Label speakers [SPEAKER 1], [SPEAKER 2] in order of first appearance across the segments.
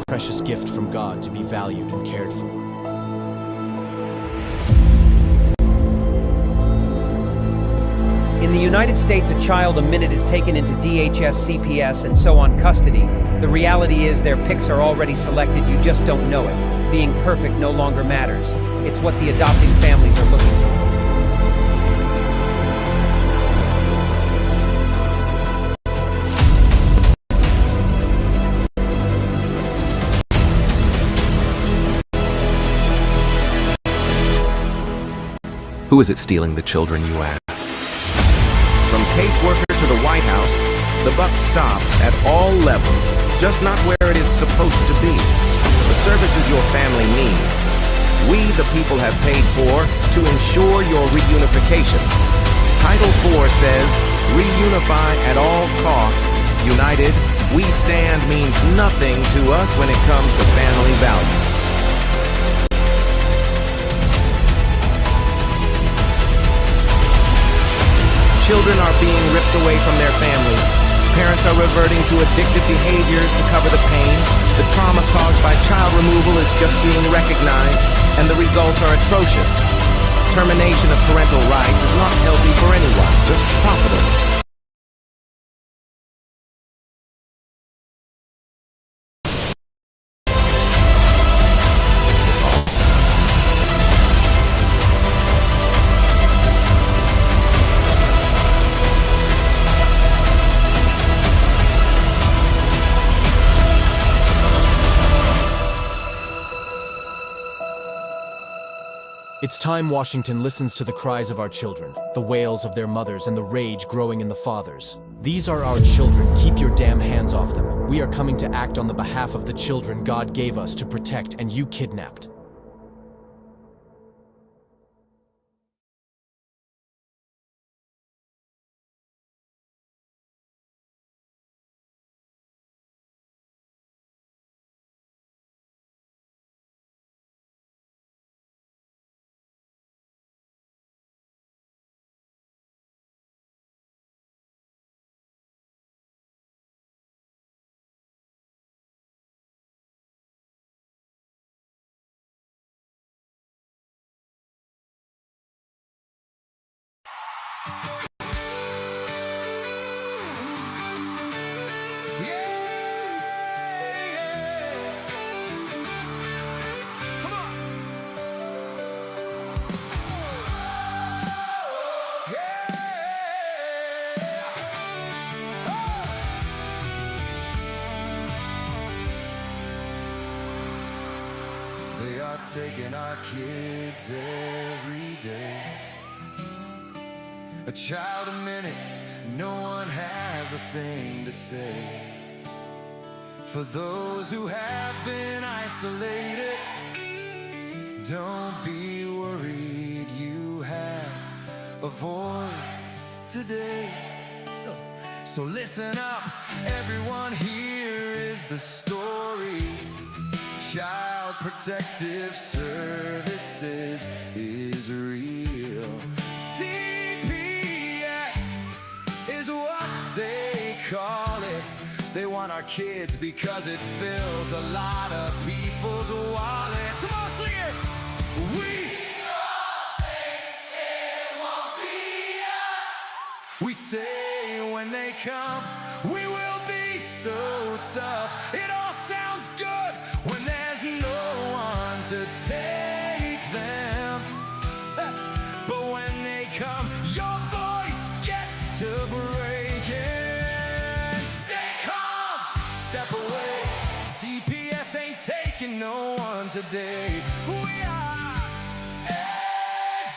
[SPEAKER 1] precious gift from God to be valued and cared for.
[SPEAKER 2] In the United States, a child a minute is taken into DHS, CPS, and so on custody. The reality is their pics are already selected, you just don't know it. Being perfect no longer matters. It's what the adopting families are looking for.
[SPEAKER 3] Who is it stealing the children, you ask?
[SPEAKER 4] From caseworker to the White House, the buck stops at all levels, just not where it is supposed to be. The services your family needs, we the people have paid for to ensure your reunification. Title IV says, reunify at all costs. United, we stand means nothing to us when it comes to family values. Children are being ripped away from their families. Parents are reverting to addictive behaviors to cover the pain. The trauma caused by child removal is just being recognized, and the results are atrocious. Termination of parental rights is not healthy for anyone, just profitable.
[SPEAKER 1] It's time Washington listens to the cries of our children, the wails of their mothers, and the rage growing in the fathers. These are our children. Keep your damn hands off them. We are coming to act on the behalf of the children God gave us to protect, and you kidnapped.
[SPEAKER 5] They are taking our kids every day. A child a minute, no one has a thing to say. For those who have been isolated, don't be worried, you have a voice today. So listen up, everyone, here is the story. Child Protective Services is real. CPS is what they call it. They want our kids because it fills a lot of people's wallets. Come on, sing it! We all think it won't be us. We say when they come, we will be so tough. It all sounds good when there's no one to take them. But when they come, your voice gets to breaking. Stay calm, step away. CPS ain't taking no one today. We are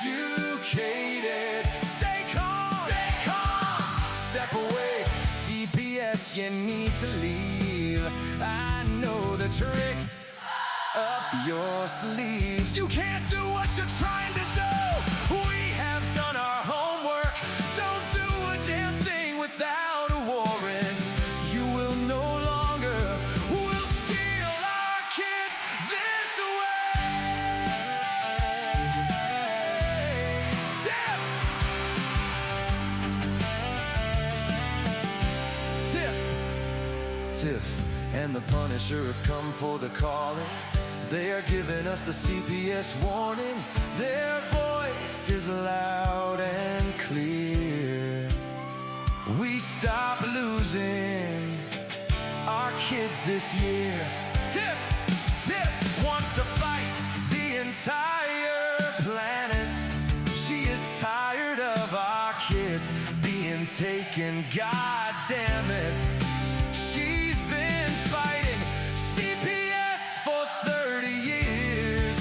[SPEAKER 5] educated. Stay calm, step away. CPS, you need to leave. I know the tricks up your sleeves. You can't do what you're trying to do. We have done our homework. Don't do a damn thing without a warrant. You will no longer will steal our kids this way. Tiff and and the Punisher have come for the calling. They are giving us the CPS warning. Their voice is loud and clear. We stop losing our kids this year. Tiff wants to fight the entire planet. She is tired of our kids being taken. God damn it. She's been fighting CPS for 30 years,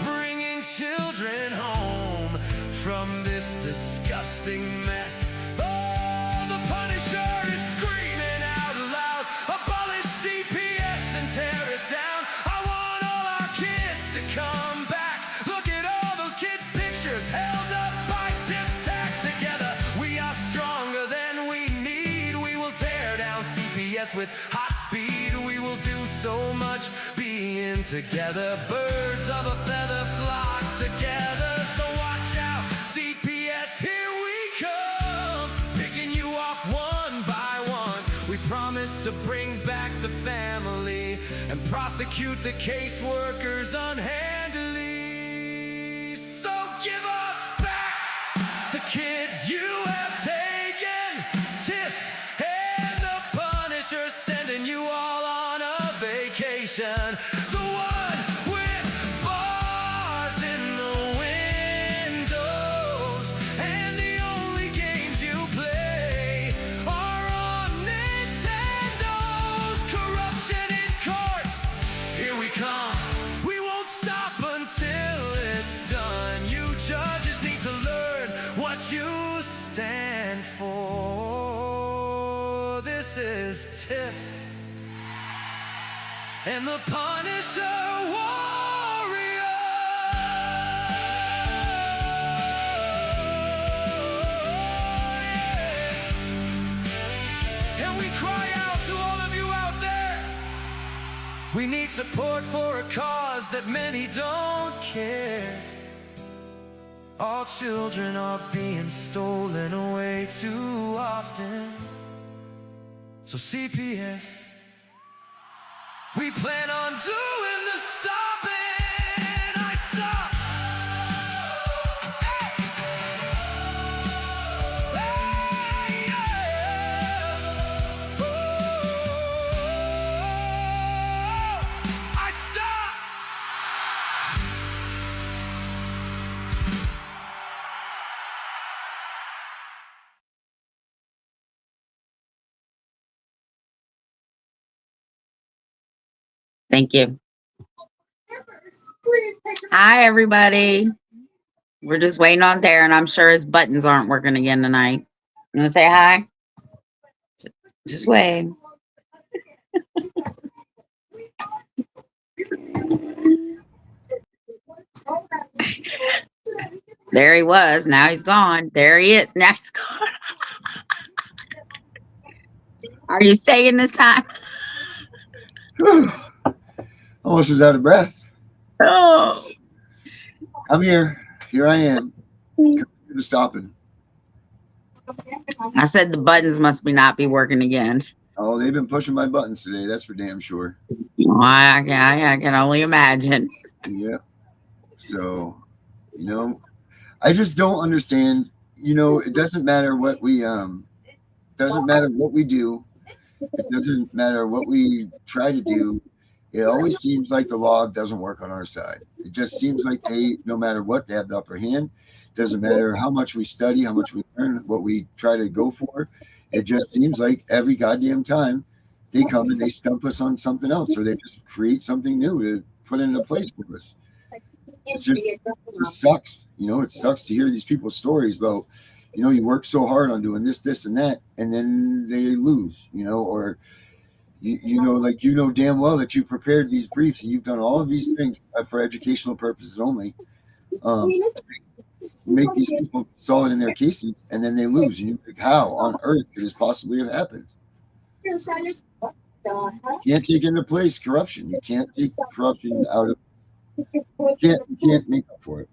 [SPEAKER 5] bringing children home from this disgusting mess. Oh, the Punisher is screaming out loud, abolish CPS and tear it down. I want all our kids to come back. Look at all those kids' pictures held up by Tic-Tac together. We are stronger than we need. We will tear down CPS with hot speed. We will do so much being together. Birds of a feather flock together. So watch out, CPS, here we come, picking you off one by one. We promise to bring back the family and prosecute the caseworkers unhandily. So give us back the kids you have taken. Tiff and the Punisher sending you all on a vacation. The one with bars in the windows, and the only games you play are on Nintendo's. Corruption in courts, here we come. We won't stop until it's done. You judges need to learn what you stand for. This is Tiff and the Punisher warrior. Yeah. And we cry out to all of you out there. We need support for a cause that many don't care. All children are being stolen away too often. So CPS, we plan on doing the stopping. I stop. Hey, yeah. I stop.
[SPEAKER 6] Thank you. Hi, everybody. We're just waiting on Darren. I'm sure his buttons aren't working again tonight. You want to say hi? Just wave. There he was. Now he's gone. There he is. Now he's gone. Are you staying this time?
[SPEAKER 7] Almost was out of breath.
[SPEAKER 6] Oh.
[SPEAKER 7] I'm here. Here I am. Come to the stopping.
[SPEAKER 6] I said the buttons must not be working again.
[SPEAKER 7] Oh, they've been pushing my buttons today. That's for damn sure.
[SPEAKER 6] I can only imagine.
[SPEAKER 7] Yeah. So, you know, I just don't understand. You know, it doesn't matter what we doesn't matter what we do. It doesn't matter what we try to do. It always seems like the law doesn't work on our side. It just seems like they, no matter what, they have the upper hand. Doesn't matter how much we study, how much we learn, what we try to go for. It just seems like every goddamn time they come and they stump us on something else, or they just create something new to put into place for us. It just sucks. You know, it sucks to hear these people's stories about, you know, you work so hard on doing this, this, and that, and then they lose, you know, or you know, like, you know damn well that you've prepared these briefs and you've done all of these things for educational purposes only, make these people solid in their cases, and then they lose. And you're like, how on earth could this possibly have happened? You can't take into place corruption. You can't take corruption out of. You can't make up for it.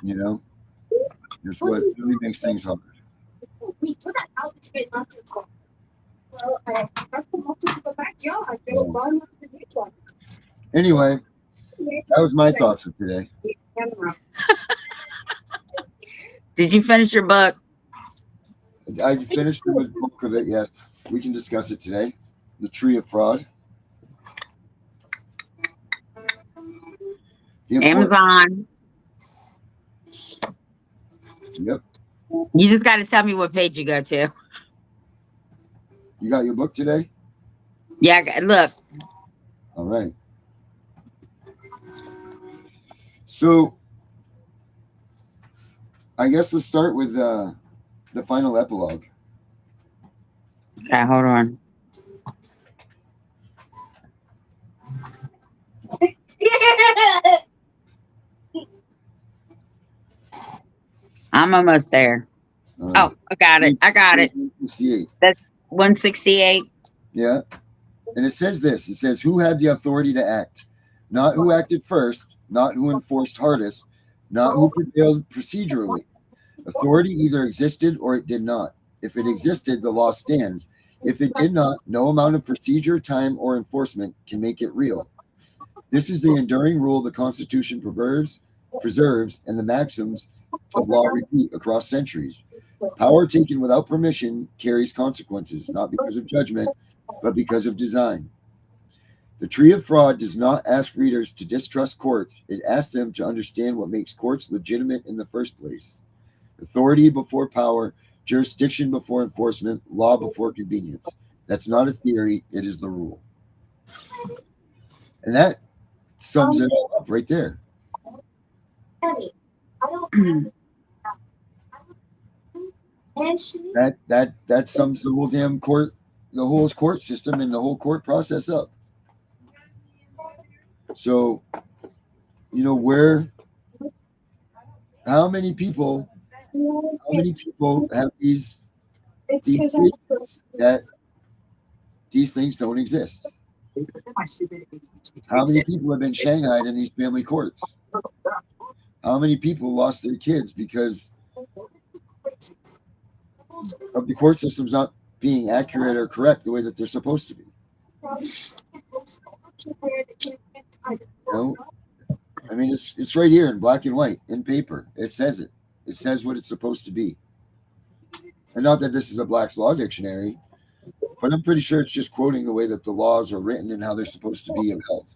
[SPEAKER 7] You know, that's what really makes things hard. Anyway, that was my thoughts for today.
[SPEAKER 6] Did you finish your book?
[SPEAKER 7] I finished the book of it, yes. We can discuss it today. The Tree of Fraud.
[SPEAKER 6] Amazon.
[SPEAKER 7] Yep.
[SPEAKER 6] You just got to tell me what page you go to.
[SPEAKER 7] You got your book today?
[SPEAKER 6] Yeah, look.
[SPEAKER 7] All right. So, I guess let's start with the final epilogue.
[SPEAKER 6] Okay, hold on. I'm almost there.
[SPEAKER 7] All right.
[SPEAKER 6] Oh, I got it. I got it.
[SPEAKER 7] 168.
[SPEAKER 6] That's 168.
[SPEAKER 7] Yeah. And it says this. It says, who had the authority to act? Not who acted first, not who enforced hardest, not who prevailed procedurally. Authority either existed or it did not. If it existed, the law stands. If it did not, no amount of procedure, time, or enforcement can make it real. This is the enduring rule the Constitution preserves, and the maxims of law repeat across centuries. Power taken without permission carries consequences, not because of judgment, but because of design. The Tree of Fraud does not ask readers to distrust courts. It asks them to understand what makes courts legitimate in the first place. Authority before power, jurisdiction before enforcement, law before convenience. That's not a theory, it is the rule. And that sums it all up right there. That sums the whole damn court, the whole court system and the whole court process up. So, you know, how many people have these things that these things don't exist? How many people have been shanghaied in these family courts? How many people lost their kids because of the court systems not being accurate or correct the way that they're supposed to be? You know, I mean, it's right here in black and white in paper. It says it. It says what it's supposed to be. And not that this is a Black's Law Dictionary, but I'm pretty sure it's just quoting the way that the laws are written and how they're supposed to be upheld.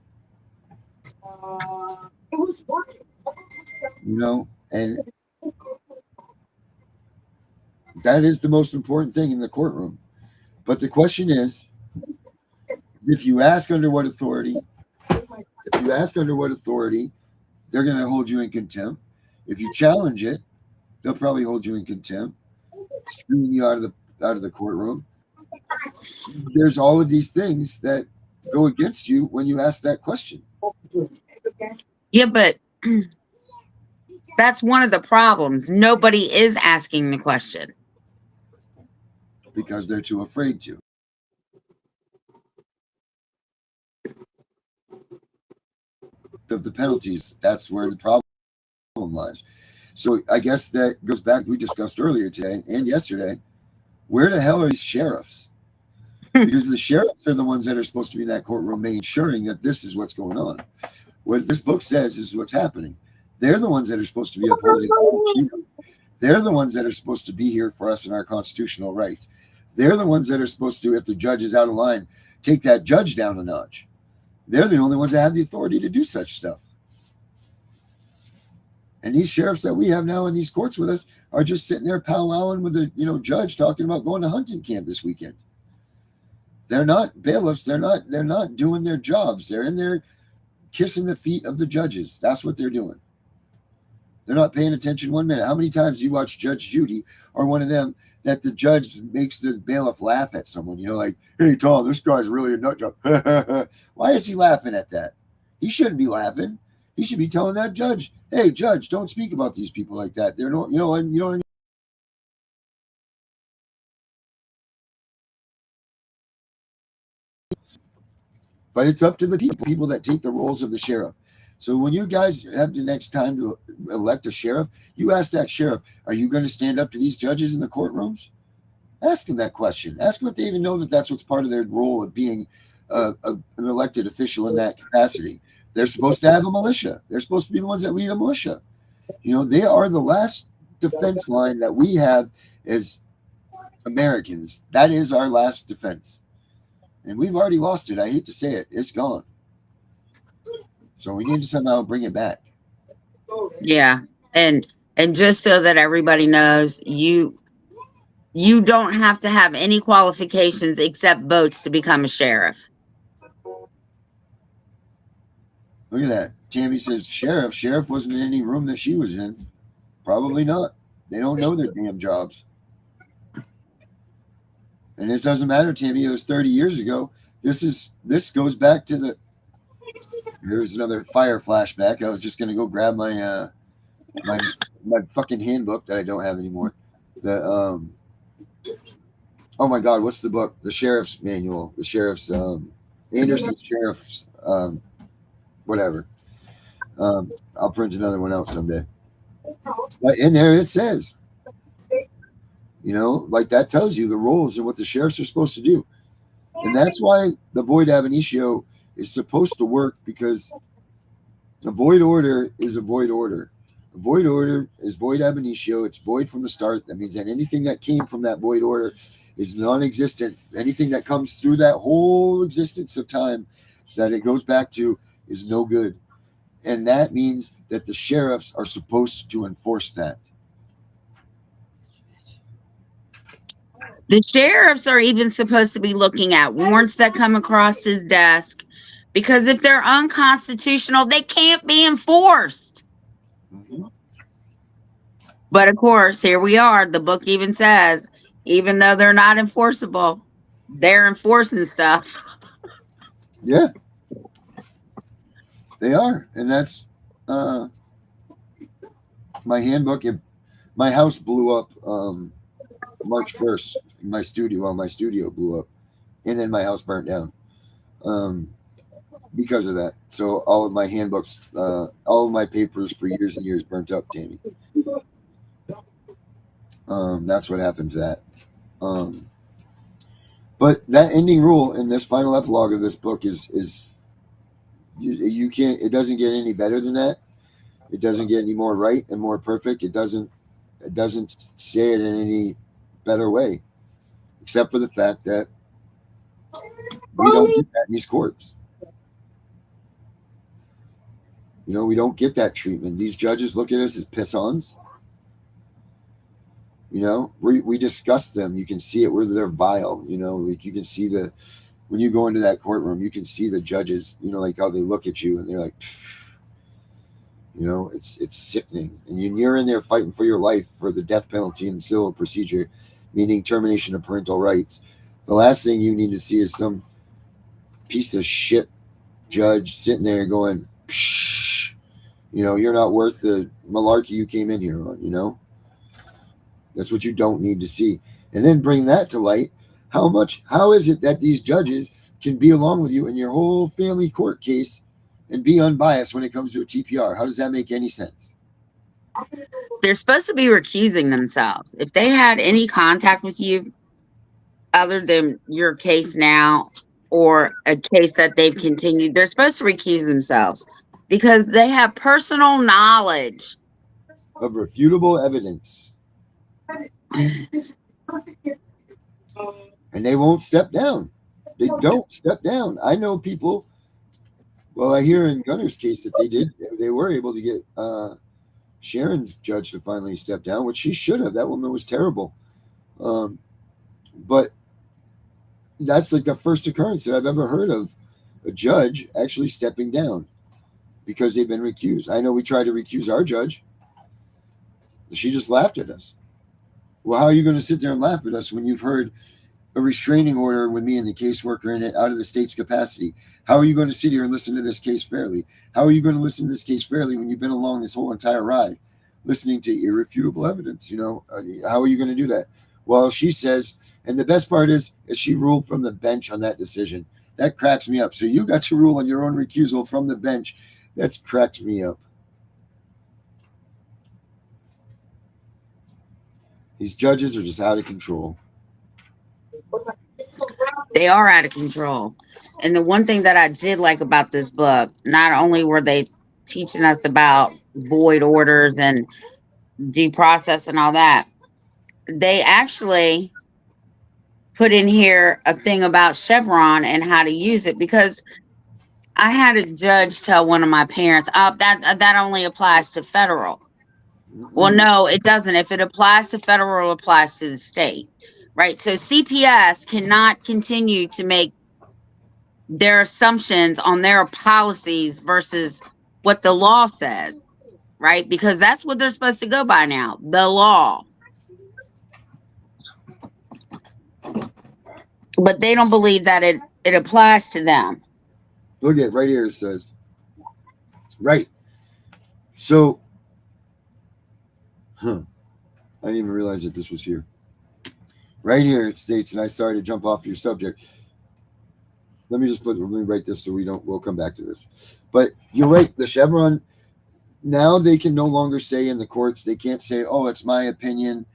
[SPEAKER 7] You know, and that is the most important thing in the courtroom. But the question is, if you ask under what authority, they're going to hold you in contempt. If you challenge it, they'll probably hold you in contempt, screwing you out of the courtroom. There's all of these things that go against you when you ask that question.
[SPEAKER 6] Yeah, but that's one of the problems. Nobody is asking the question.
[SPEAKER 7] Because they're too afraid to. Of the penalties, that's where the problem lies. So I guess that goes back, we discussed earlier today and yesterday, where the hell are these sheriffs? Because the sheriffs are the ones that are supposed to be in that courtroom ensuring that this is what's going on. What this book says is what's happening. They're the ones that are supposed to be upholding. They're the ones that are supposed to be here for us in our constitutional rights. They're the ones that are supposed to, if the judge is out of line, take that judge down a notch. They're the only ones that have the authority to do such stuff. And these sheriffs that we have now in these courts with us are just sitting there powwowing with the judge talking about going to hunting camp this weekend. They're not bailiffs. They're not doing their jobs. They're in there kissing the feet of the judges. That's what they're doing. They're not paying attention 1 minute. How many times do you watch Judge Judy or one of them that the judge makes the bailiff laugh at someone? Like, hey, Tom, this guy's really a nut job. Why is he laughing at that? He shouldn't be laughing. He should be telling that judge, hey, judge, don't speak about these people like that. They're not, you know what I mean? But it's up to the people that take the roles of the sheriff. So when you guys have the next time to elect a sheriff, you ask that sheriff, are you going to stand up to these judges in the courtrooms? Ask them that question. Ask them if they even know that that's what's part of their role of being an elected official in that capacity. They're supposed to have a militia. They're supposed to be the ones that lead a militia. You know, they are the last defense line that we have as Americans. That is our last defense. And we've already lost it. I hate to say it. It's gone. So we need to somehow bring it back.
[SPEAKER 6] Yeah. And just so that everybody knows, you don't have to have any qualifications except votes to become a sheriff.
[SPEAKER 7] Look at that. Tammy says, Sheriff. Sheriff wasn't in any room that she was in. Probably not. They don't know their damn jobs. And it doesn't matter, Tammy. It was 30 years ago. This goes back to the. Here's another fire flashback. I was just gonna go grab my my fucking handbook that I don't have anymore. The oh my god, what's the book? The Sheriff's Manual. The Sheriff's Anderson Sheriff's whatever. I'll print another one out someday. But in there it says, you know, like that tells you the roles and what the sheriffs are supposed to do. And that's why the void ab initio is supposed to work, because a void order is a void order. A void order is void ab initio. It's void from the start. That means that anything that came from that void order is non-existent. Anything that comes through that whole existence of time that it goes back to is no good. And that means that the sheriffs are supposed to enforce that.
[SPEAKER 6] The sheriffs are even supposed to be looking at warrants that come across his desk, because if they're unconstitutional, they can't be enforced.
[SPEAKER 7] Mm-hmm.
[SPEAKER 6] But of course, here we are. The book even says, even though they're not enforceable, they're enforcing stuff.
[SPEAKER 7] Yeah. They are. And that's my handbook. My house blew up March 1st. My studio blew up. And then my house burnt down because of that. So all of my handbooks, all of my papers for years and years burnt up, Tammy. That's what happened to that. But that ending rule in this final epilogue of this book is you can't. It doesn't get any better than that. It doesn't get any more right and more perfect. It doesn't say it in any better way, except for the fact that we don't get that in these courts. You know, we don't get that treatment. These judges look at us as piss-ons. You know, we discuss them. You can see it where they're vile. You know, like you can see when you go into that courtroom, you can see the judges, you know, like how they look at you and they're like, you know, it's sickening. And you're in there fighting for your life for the death penalty and civil procedure, meaning termination of parental rights. The last thing you need to see is some piece of shit judge sitting there going, psh, you know, you're not worth the malarkey you came in here on, you know? That's what you don't need to see. And then bring that to light. How is it that these judges can be along with you in your whole family court case and be unbiased when it comes to a TPR? How does that make any sense?
[SPEAKER 6] They're supposed to be recusing themselves. If they had any contact with you other than your case now or a case that they've continued, they're supposed to recuse themselves because they have personal knowledge
[SPEAKER 7] of refutable evidence. And they won't step down. They don't step down. I know people. Well, I hear in Gunner's case that they were able to get Sharon's judge to finally step down, which she should have. That woman was terrible. But that's like the first occurrence that I've ever heard of a judge actually stepping down because they've been recused. I know we tried to recuse our judge. She just laughed at us. Well, how are you going to sit there and laugh at us when you've heard a restraining order with me and the caseworker in it out of the state's capacity? How are you going to sit here and listen to this case fairly? How are you going to listen to this case fairly when you've been along this whole entire ride, listening to irrefutable evidence? You know, how are you going to do that? Well, she says, and the best part is she ruled from the bench on that decision. That cracks me up. So you got to rule on your own recusal from the bench. That's cracked me up. These judges are just out of control.
[SPEAKER 6] They are out of control. And the one thing that I did like about this book, not only were they teaching us about void orders and due process and all that, they actually put in here a thing about Chevron and how to use it, because I had a judge tell one of my parents, "Oh, that only applies to federal." Well, no, it doesn't. If it applies to federal, it applies to the state, right? So CPS cannot continue to make their assumptions on their policies versus what the law says, right? Because that's what they're supposed to go by now, the law. But they don't believe that it applies to them.
[SPEAKER 7] Look at right here. It says, right. So, I didn't even realize that this was here. Right here it states, and I started to jump off your subject. Let me write this so we'll come back to this. But you're right. The Chevron, now they can no longer say in the courts, they can't say, "Oh, it's my opinion."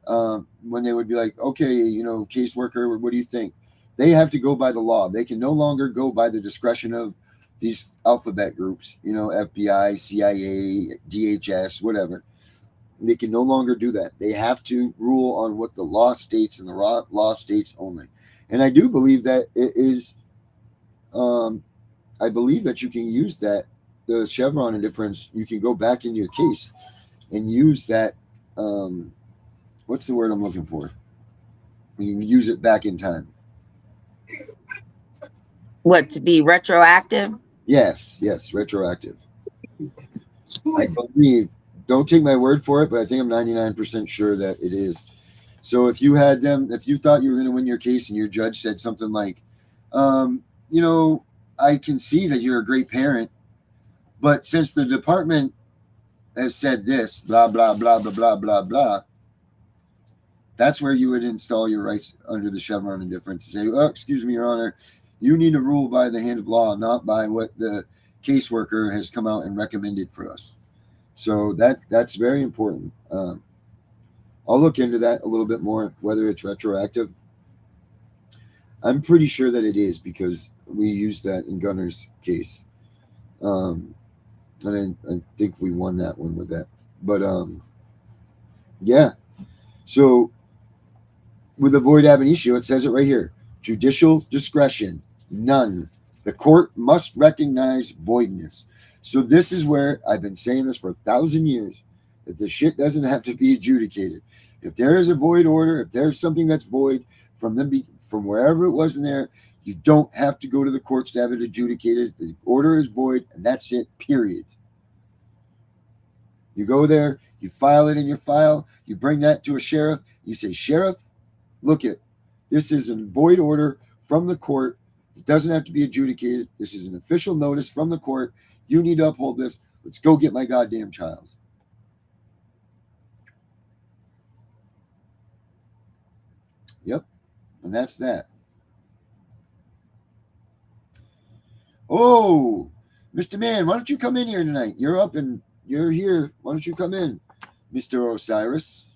[SPEAKER 7] When they would be like, "Okay, caseworker, what do you think?" They have to go by the law. They can no longer go by the discretion of these alphabet groups, FBI, CIA, DHS, whatever. They can no longer do that. They have to rule on what the law states, and the law states only. And I do believe that it is, I believe that you can use that, the Chevron indifference, you can go back in your case and use that, what's the word I'm looking for? You can use it back in time.
[SPEAKER 6] What, to be retroactive?
[SPEAKER 7] Yes, retroactive. I believe, don't take my word for it, but I think I'm 99% sure that it is. So if you thought you were going to win your case and your judge said something like, I can see that you're a great parent, but since the department has said this, blah, blah, blah, blah, blah, blah, blah, that's where you would install your rights under the Chevron indifference and say, "Oh, excuse me, Your Honor, you need to rule by the hand of law, not by what the caseworker has come out and recommended for us." So that's very important. I'll look into that a little bit more, whether it's retroactive. I'm pretty sure that it is, because we used that in Gunner's case. And I think we won that one with that. But yeah. So with the void ab initio, it says it right here. Judicial discretion, none. The court must recognize voidness. So this is where I've been saying this for 1,000 years, that the shit doesn't have to be adjudicated. If there is a void order, if there's something that's void from wherever it was in there, you don't have to go to the courts to have it adjudicated. The order is void, and that's it, period. You go there, you file it in your file, you bring that to a sheriff, you say, "Sheriff, look it, this is a void order from the court. It doesn't have to be adjudicated. This is an official notice from the court. You need to uphold this. Let's go get my goddamn child." Yep. And that's that. Oh, Mr. Man, why don't you come in here tonight? You're up and you're here. Why don't you come in, Mr. Osiris?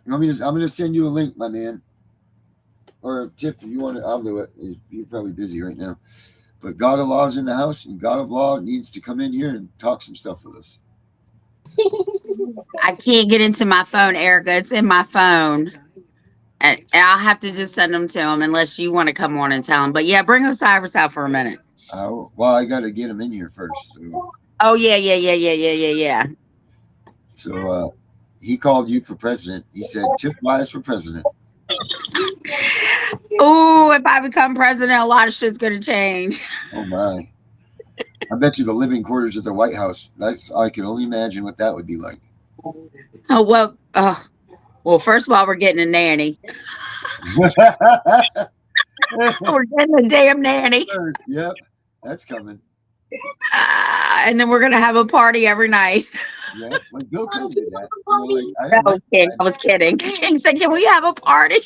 [SPEAKER 7] I'm gonna send you a link, my man. Or Tiff, if you want to, I'll do it. You're probably busy right now. But God of Law is in the house, and God of Law needs to come in here and talk some stuff with us.
[SPEAKER 6] I can't get into my phone, Erica. It's in my phone. And I'll have to just send them to him unless you want to come on and tell him. But yeah, bring Osiris out for a minute.
[SPEAKER 7] Well, I got to get him in here first. So.
[SPEAKER 6] Oh, yeah.
[SPEAKER 7] So he called you for president. He said, "Tiff Wise for president."
[SPEAKER 6] Oh, if I become president, a lot of shit's going to change.
[SPEAKER 7] Oh, my. I bet you the living quarters at the White House, I can only imagine what that would be like.
[SPEAKER 6] Oh, well, first of all, we're getting a nanny. We're getting a damn nanny.
[SPEAKER 7] Yep, that's coming.
[SPEAKER 6] And then we're going to have a party every night.
[SPEAKER 7] Yeah, like Bill Clinton did that.
[SPEAKER 6] I was kidding. King said, "Can we have a party?"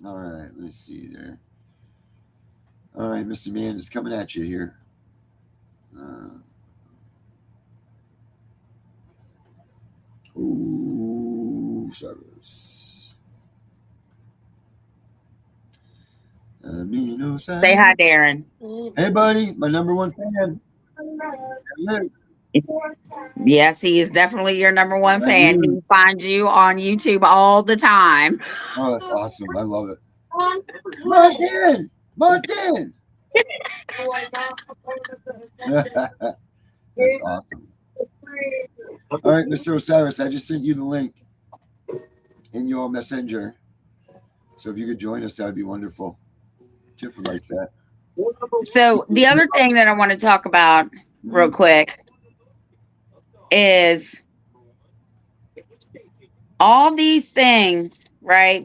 [SPEAKER 7] All right, let's see there. All right, Mr. Man is coming at you here. Ooh, service. Amino
[SPEAKER 6] Say hi, Darren.
[SPEAKER 7] Hey, buddy, my number one fan. Yes.
[SPEAKER 6] Yes, he is definitely your number one
[SPEAKER 7] Thank
[SPEAKER 6] fan.
[SPEAKER 7] you.
[SPEAKER 6] He finds you on YouTube all the time.
[SPEAKER 7] Oh, that's awesome. I love it. Martin! Martin! That's awesome. All right, Mr. Osiris, I just sent you the link in your messenger. So if you could join us, that would be wonderful. Tiff would like that.
[SPEAKER 6] So the other thing that I want to talk about real quick is all these things, right?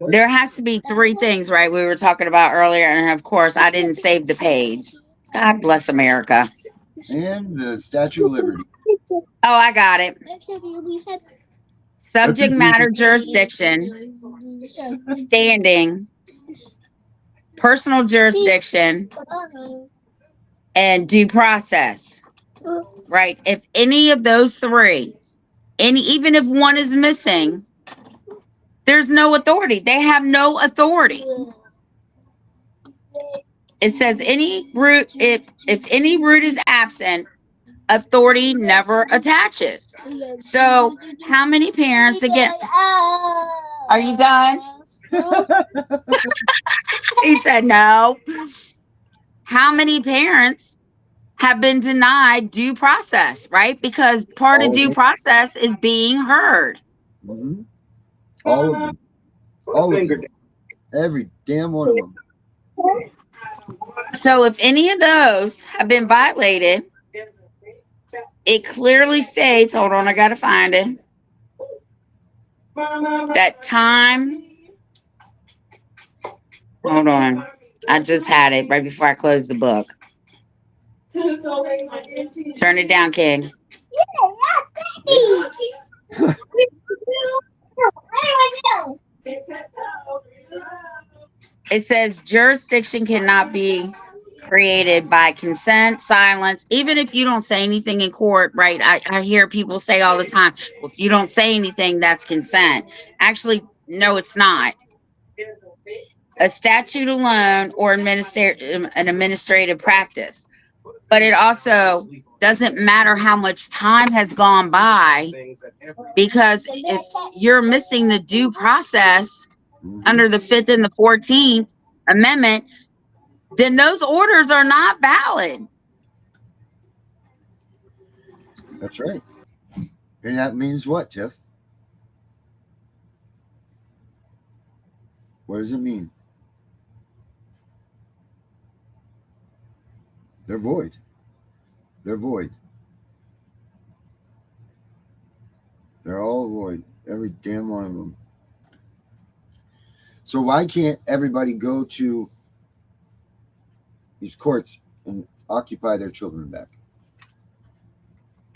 [SPEAKER 6] There has to be three things, right? We were talking about earlier, and of course, I didn't save the page. God bless America.
[SPEAKER 7] And the Statue of Liberty.
[SPEAKER 6] Oh, I got it. Subject matter jurisdiction, standing, personal jurisdiction, and due process. Right? If any of those three, and even if one is missing, there's no authority. They have no authority. It says any root, if any root is absent, authority never attaches. So how many parents, again, are you done? He said no. How many parents have been denied due process, right? Because part of due process is being heard.
[SPEAKER 7] Mm-hmm. All of them. All of them. Every damn one of them.
[SPEAKER 6] So if any of those have been violated, it clearly states, hold on, I gotta find it, that time, hold on, I just had it right before I closed the book. Turn it down, King. It says jurisdiction cannot be created by consent, silence, even if you don't say anything in court, right? I hear people say all the time, well, if you don't say anything, that's consent. Actually, no, it's not. A statute alone or an administrative practice. But it also doesn't matter how much time has gone by, because if you're missing the due process under the 5th and the 14th Amendment, then those orders are not valid.
[SPEAKER 7] That's right. And that means what, Tiff? What does it mean? They're void. They're void. They're all void. Every damn one of them. So why can't everybody go to these courts and occupy their children back?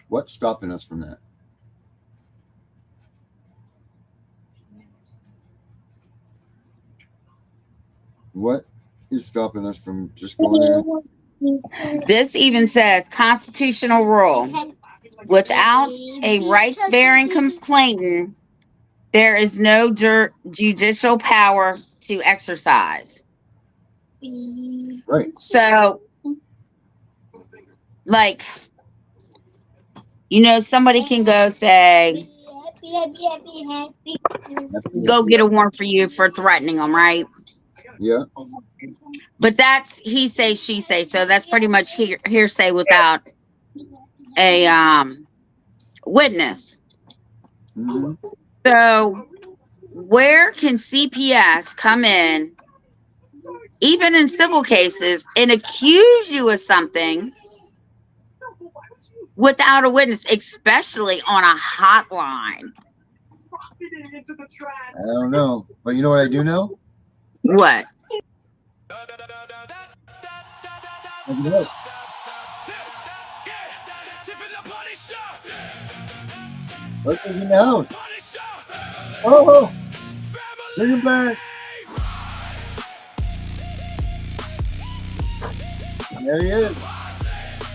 [SPEAKER 7] What's stopping us from that? What is stopping us from just going there?
[SPEAKER 6] This even says constitutional rule. Without a rights-bearing complainant, there is no judicial power to exercise.
[SPEAKER 7] Right.
[SPEAKER 6] So, like, somebody can go say, go get a warrant for you for threatening them, right?
[SPEAKER 7] Yeah.
[SPEAKER 6] But that's he say, she say. So that's pretty much hearsay without a witness.
[SPEAKER 7] Mm-hmm.
[SPEAKER 6] So where can CPS come in, even in civil cases, and accuse you of something without a witness, especially on a hotline?
[SPEAKER 7] I don't know. But you know what I do know?
[SPEAKER 6] What?
[SPEAKER 7] Look it up. Look in the house. Oh, bring him back. There he is.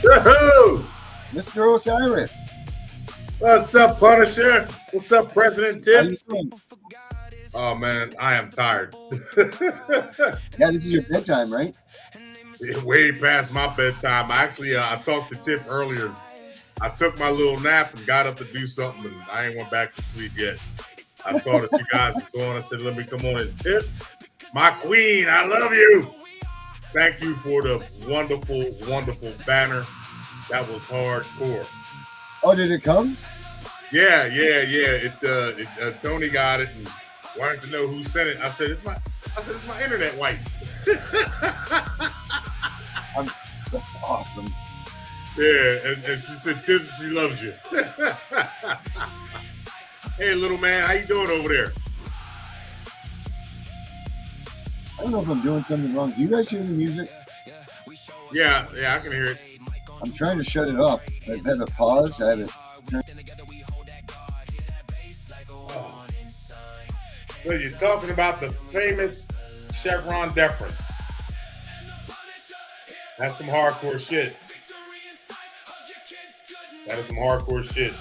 [SPEAKER 8] Woohoo!
[SPEAKER 7] Mr. Osiris.
[SPEAKER 8] What's up, Punisher? What's up, President
[SPEAKER 7] How you
[SPEAKER 8] Tiff?
[SPEAKER 7] doing?
[SPEAKER 8] Oh man, I am tired.
[SPEAKER 7] Yeah, this is your bedtime, right?
[SPEAKER 8] Way past my bedtime. Actually, I talked to Tiff earlier. I took my little nap and got up to do something, and I ain't went back to sleep yet. I saw that you guys were on. I said, let me come on and Tiff, my queen, I love you. Thank you for the wonderful, wonderful banner. That was hardcore.
[SPEAKER 7] Oh, did it come?
[SPEAKER 8] Yeah. Tony got it and wanted to know who sent it. I said, it's my internet wife.
[SPEAKER 7] That's awesome.
[SPEAKER 8] Yeah, and she said, Tiff, she loves you. Hey, little man, how you doing over there?
[SPEAKER 7] I don't know if I'm doing something wrong. Do you guys hear the music?
[SPEAKER 8] Yeah, I can hear it.
[SPEAKER 7] I'm trying to shut it off. I've had a pause. I have it.
[SPEAKER 8] Well, you're talking about the famous Chevron deference. That's some hardcore shit. That is some hardcore shit.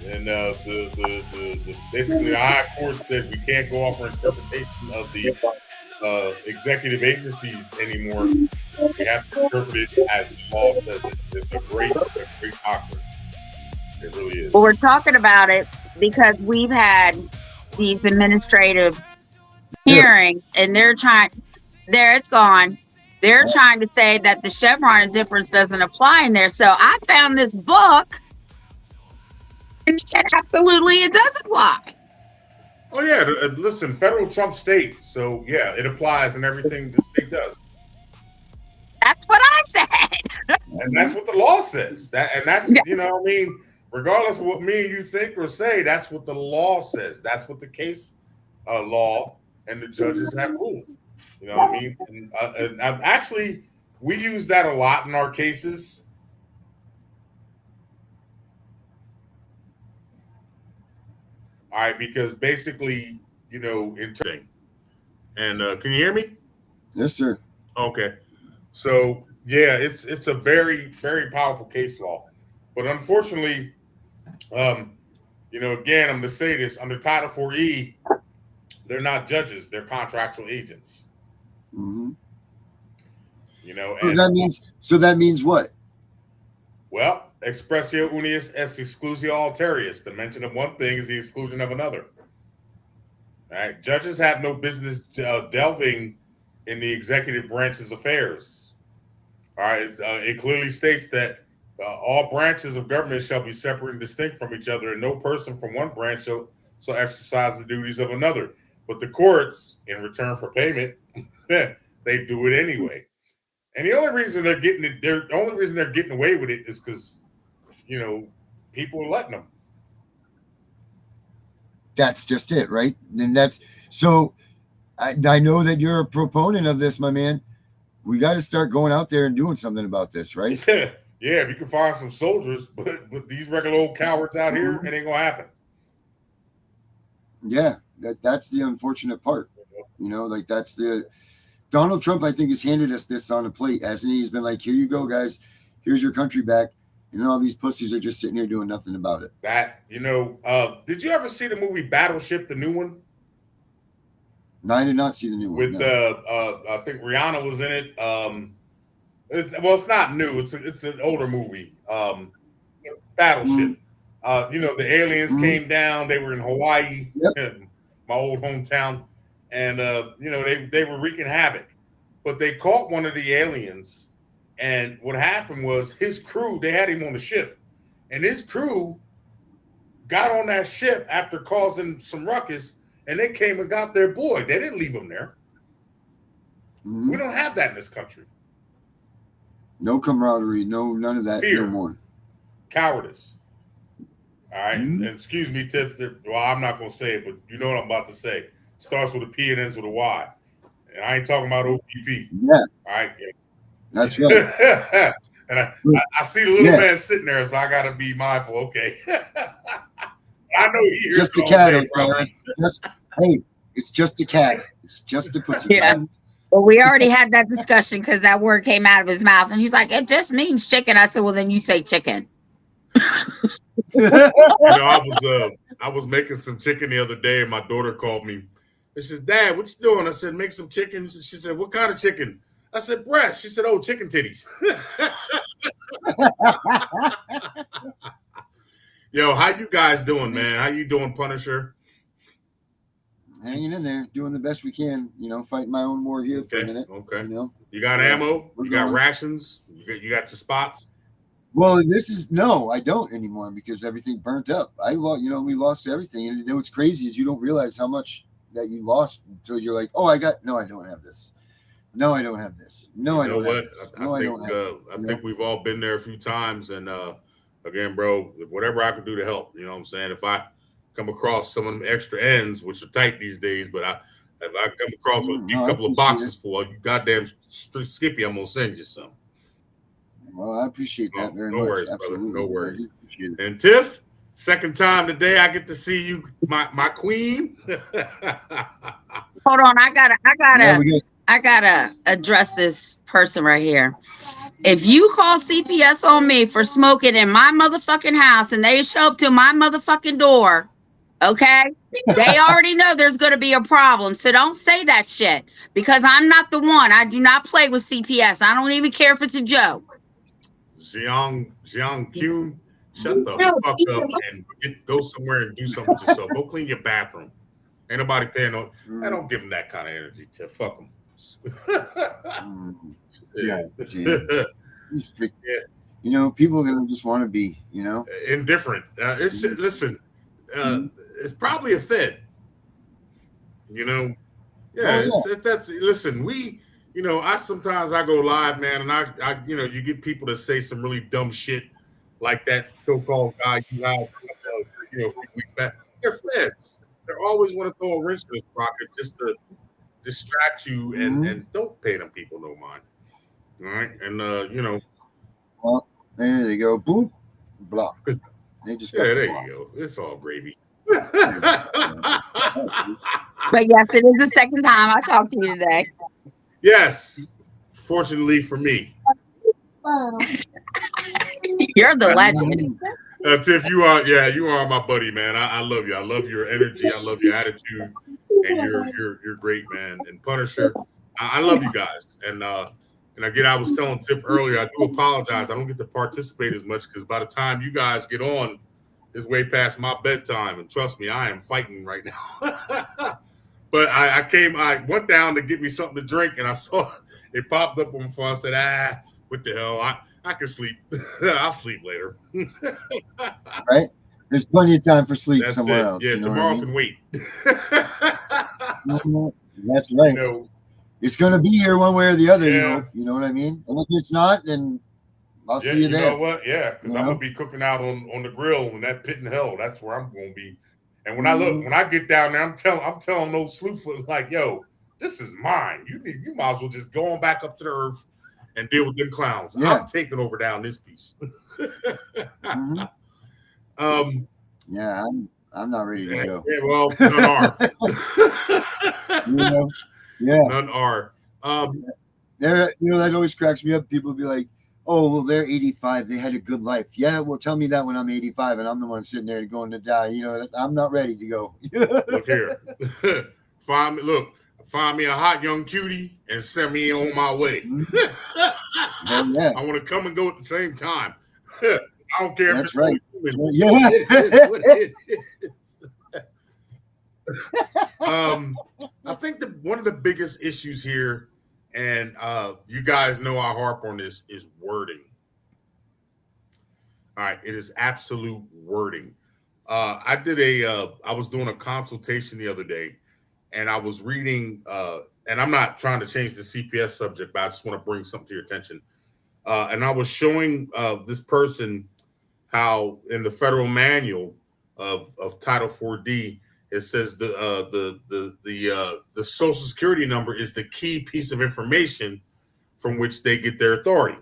[SPEAKER 8] And the basically the high court said we can't go off our interpretation of the executive agencies anymore. We have to interpret it as the law says it. It's a great doctrine. It really is.
[SPEAKER 6] Well, we're talking about it because we've had these administrative hearings, and they're trying. There, it's gone. They're trying to say that the Chevron difference doesn't apply in there. So I found this book, and it said absolutely it does apply.
[SPEAKER 8] Oh yeah, listen, federal trumps state, so yeah, it applies in everything the state does.
[SPEAKER 6] That's what I said.
[SPEAKER 8] And that's what the law says. That's you know what I mean, regardless of what me and you think or say, that's what the law says. That's what the case law and the judges have ruled. You know what I mean? And I've actually, we use that a lot in our cases. All right, because basically, you know, and can you hear me?
[SPEAKER 7] Yes, sir.
[SPEAKER 8] Okay. So yeah, it's a very, very powerful case law. But unfortunately, you know, again, I'm gonna say this, under Title 4E, they're not judges, they're contractual agents.
[SPEAKER 7] Mm-hmm.
[SPEAKER 8] You know,
[SPEAKER 7] So
[SPEAKER 8] and
[SPEAKER 7] that means what?
[SPEAKER 8] well, expressio unius est exclusio alterius. The mention of one thing is the exclusion of another. All right. Judges have no business delving in the executive branch's affairs. All right. It clearly states that all branches of government shall be separate and distinct from each other, and no person from one branch shall exercise the duties of another. But the courts, in return for payment, they do it anyway. And the only reason they're getting away with it is because, you know, people are letting them.
[SPEAKER 7] That's just it, right? And that's so. I know that you're a proponent of this, my man. We got to start going out there and doing something about this, right?
[SPEAKER 8] Yeah, if you can find some soldiers, but these regular old cowards out here, it ain't gonna happen.
[SPEAKER 7] Yeah, that's the unfortunate part. You know, like that's the Donald Trump, I think, has handed us this on a plate, hasn't he? He's been like, here you go, guys. Here's your country back. And all these pussies are just sitting here doing nothing about it.
[SPEAKER 8] That, you know, did you ever see the movie Battleship, the new one?
[SPEAKER 7] No, I did not see the new one.
[SPEAKER 8] With I think Rihanna was in it. It's not new. It's an older movie. Battleship. You know, the aliens came down. They were in Hawaii, my old hometown, and you know, they were wreaking havoc. But they caught one of the aliens, and what happened was his crew. They had him on the ship, and his crew got on that ship after causing some ruckus. And they came and got their boy. They didn't leave him there. Mm-hmm. We don't have that in this country.
[SPEAKER 7] No camaraderie, none of that.
[SPEAKER 8] Fear.
[SPEAKER 7] No more.
[SPEAKER 8] Cowardice. All right. Mm-hmm. And excuse me, Tiff. Well, I'm not going to say it, but you know what I'm about to say. Starts with a P and ends with a Y. And I ain't talking about OPP.
[SPEAKER 7] Yeah.
[SPEAKER 8] All right.
[SPEAKER 7] That's right.
[SPEAKER 8] And I see the little man sitting there, so I got to be mindful. Okay. I know he
[SPEAKER 7] just a cat. Hey, it's just a cat. It's just a pussy.
[SPEAKER 6] Yeah. Well, we already had that discussion because that word came out of his mouth, and he's like, "It just means chicken." I said, "Well, then you say chicken."
[SPEAKER 8] I was making some chicken the other day, and my daughter called me. And she said, "Dad, what you doing?" I said, "Make some chicken." She said, "What kind of chicken?" I said, "Breast." She said, "Oh, chicken titties." Yo, how you guys doing, man? How you doing, Punisher?
[SPEAKER 7] Hanging in there, doing the best we can. Fighting my own war here for a minute.
[SPEAKER 8] Okay. You got ammo. You got rations. You got your spots.
[SPEAKER 7] Well, no, I don't anymore because everything burnt up. We lost everything, and what's crazy is you don't realize how much that you lost until you're like, oh, I don't have this. No, I don't have this. No, I don't have this. No, I don't have this.
[SPEAKER 8] I think we've all been there a few times, and again, bro, whatever I can do to help, you know what I'm saying? If I come across some of them extra ends, which are tight these days, but if I come across a couple of boxes full, you goddamn Skippy, I'm gonna send you some.
[SPEAKER 7] Well, I appreciate that very much.
[SPEAKER 8] Worries,
[SPEAKER 7] absolutely,
[SPEAKER 8] brother. No worries. And Tiff, second time today, I get to see you, my queen.
[SPEAKER 6] Hold on, I gotta address this person right here. If you call CPS on me for smoking in my motherfucking house and they show up to my motherfucking door, okay, they already know there's going to be a problem. So don't say that shit because I'm not the one. I do not play with CPS. I don't even care if it's a joke.
[SPEAKER 8] Jiang Kyun, shut the fuck up and go somewhere and do something with yourself. Go clean your bathroom. Ain't nobody paying no. I don't give them that kind of energy. To fuck them.
[SPEAKER 7] Yeah. People are gonna just want to be,
[SPEAKER 8] indifferent. Listen. It's probably a Fed. Listen. I sometimes I go live, man, and I you get people that say some really dumb shit like that so-called guy you guys, a few weeks back. They're Feds. They always want to throw a wrench in this rocket just to distract you and don't pay them people no mind. All right, and
[SPEAKER 7] Well, there they go. Boom, block. They just
[SPEAKER 8] there you go. It's all gravy.
[SPEAKER 6] But yes, it is the second time I talked to you today.
[SPEAKER 8] Yes, fortunately for me.
[SPEAKER 6] You're the legend.
[SPEAKER 8] Tiff, you are my buddy, man. I love you. I love your energy. I love your attitude, and you're great, man. And Punisher, I love you guys. And again, I was telling Tiff earlier, I do apologize. I don't get to participate as much because by the time you guys get on, it's way past my bedtime. And trust me, I am fighting right now. But I went down to get me something to drink, and I saw it popped up on my phone. I said, what the hell? I can sleep. I'll sleep later.
[SPEAKER 7] Right? There's plenty of time for sleep
[SPEAKER 8] That's
[SPEAKER 7] somewhere
[SPEAKER 8] it.
[SPEAKER 7] else.
[SPEAKER 8] Yeah, tomorrow can wait.
[SPEAKER 7] That's right. It's going to be here one way or the other.
[SPEAKER 8] Yeah.
[SPEAKER 7] You know what I mean? And if it's not, then I'll see you there.
[SPEAKER 8] You know what? Yeah, because I'm going to be cooking out on the grill in that pit in hell. That's where I'm going to be. And when I get down there, I'm telling those slewfoot, like, yo, this is mine. You might as well just go on back up to the earth and deal with them clowns. Yeah. I'm taking over down this piece.
[SPEAKER 7] Yeah, I'm not ready to go.
[SPEAKER 8] Yeah, well, none are. None are.
[SPEAKER 7] That always cracks me up. People be like, oh, well, they're 85. They had a good life. Yeah, well, tell me that when I'm 85 and I'm the one sitting there going to die. I'm not ready to go.
[SPEAKER 8] Look here. Find me a hot young cutie and send me on my way. I want to come and go at the same time. I don't care.
[SPEAKER 7] That's right.
[SPEAKER 8] Yeah. I think one of the biggest issues here, and you guys know I harp on this, is wording. All right, it is absolute wording. I was doing a consultation the other day, and I was reading, and I'm not trying to change the CPS subject, but I just want to bring something to your attention. And I was showing this person how in the federal manual of Title 4D, it says the Social Security number is the key piece of information from which they get their authority.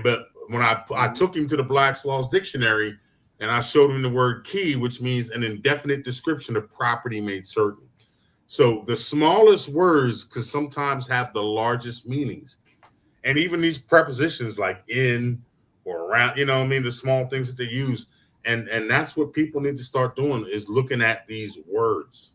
[SPEAKER 8] But when I took him to the Black's Laws Dictionary and I showed him the word key, which means an indefinite description of property made certain. So the smallest words could sometimes have the largest meanings. And even these prepositions like in or around, the small things that they use And that's what people need to start doing, is looking at these words.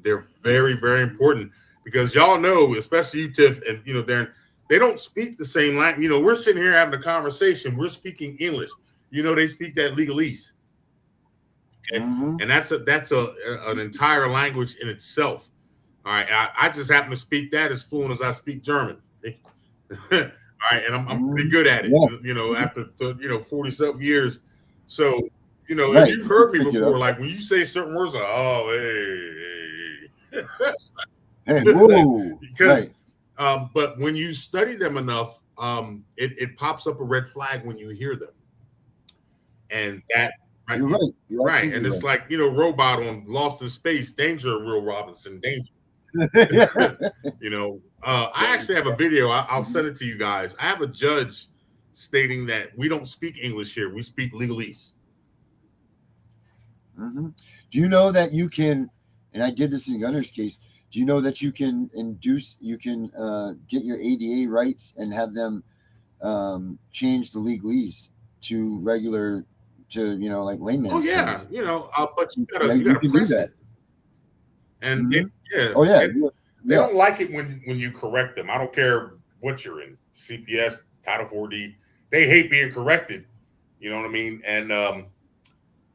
[SPEAKER 8] They're very, very important, because y'all know, especially you, Tiff, and Darren, they don't speak the same language. We're sitting here having a conversation. We're speaking English. They speak that legalese. Okay? And that's an entire language in itself. All right. I just happen to speak that as fluent as I speak German. All right, and I'm pretty good at it. After 40-something years. So, and you've heard me before, like when you say certain words, like, oh, hey.
[SPEAKER 7] Hey, whoa.
[SPEAKER 8] Because but when you study them enough, it pops up a red flag when you hear them. And that
[SPEAKER 7] You're right.
[SPEAKER 8] Right. And it's like, Robot on Lost in Space, danger, Will Robinson, danger. I actually have a video. I'll send it to you guys. I have a judge stating that we don't speak English here. We speak legalese.
[SPEAKER 7] Do you know that you can, and I did this in Gunner's case, do you know that you can get your ADA rights and have them change the legalese to regular, like layman's?
[SPEAKER 8] Oh, yeah. But you gotta press it. And they don't like it when you correct them. I don't care what you're in, CPS, Title 4D. They hate being corrected. You know what I mean? And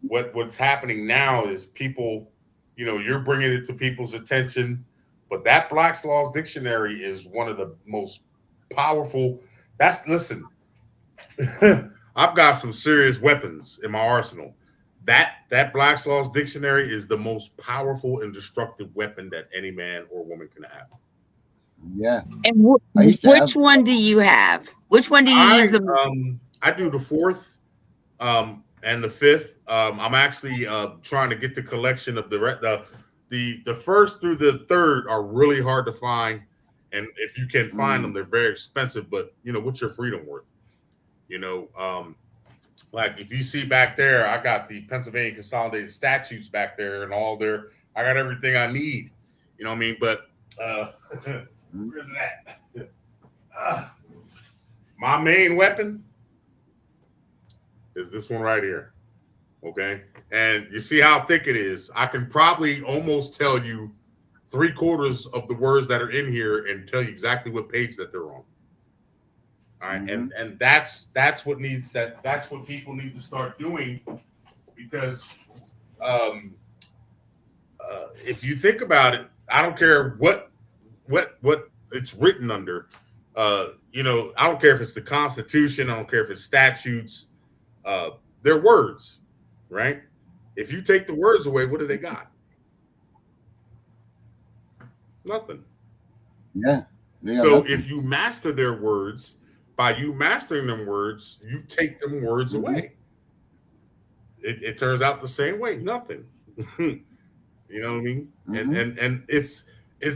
[SPEAKER 8] what's happening now is people, you're bringing it to people's attention. But that Black's Law's Dictionary is one of the most powerful. Listen, I've got some serious weapons in my arsenal. That Black's Law's Dictionary is the most powerful and destructive weapon that any man or woman can have.
[SPEAKER 7] Yeah.
[SPEAKER 6] And which one do you have? Which one do you use?
[SPEAKER 8] I do the 4th and the 5th. I'm actually trying to get the collection of the 1st through the 3rd are really hard to find. And if you can find them, they're very expensive. But, what's your freedom worth? Like if you see back there, I got the Pennsylvania Consolidated Statutes back there and I got everything I need. You know what I mean? But where's it at? My main weapon is this one right here. Okay. And you see how thick it is. I can probably almost tell you 3/4 of the words that are in here and tell you exactly what page that they're on. All right, and that's what people need to start doing, because if you think about it, I don't care what it's written under. I don't care if it's the Constitution, I don't care if it's statutes. They're words, right? If you take the words away, what do they got? Nothing.
[SPEAKER 7] Yeah.
[SPEAKER 8] So nothing. If you master their words, by you mastering them words, you take them words away. It turns out the same way. Nothing. You know what I mean? And it's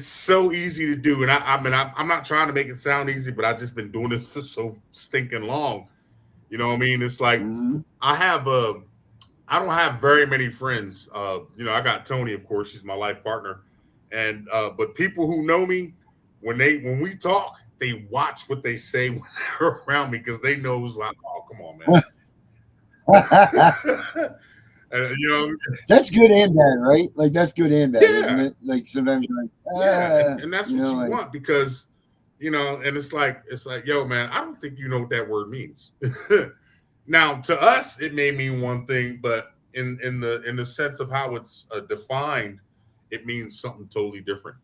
[SPEAKER 8] so easy to do. And I'm not trying to make it sound easy, but I've just been doing this for so stinking long. You know what I mean? It's like I don't have very many friends. I got Tony, of course, she's my life partner. And but people who know me, when we talk, they watch what they say when they're around me, because they know it's like, oh, come on, man.
[SPEAKER 7] That's good and bad, right? Like that's good and bad, isn't it? Like sometimes you're like,
[SPEAKER 8] and that's what you want, because and it's like, yo, man, I don't think you know what that word means. Now, to us, it may mean one thing, but in the sense of how it's defined, it means something totally different.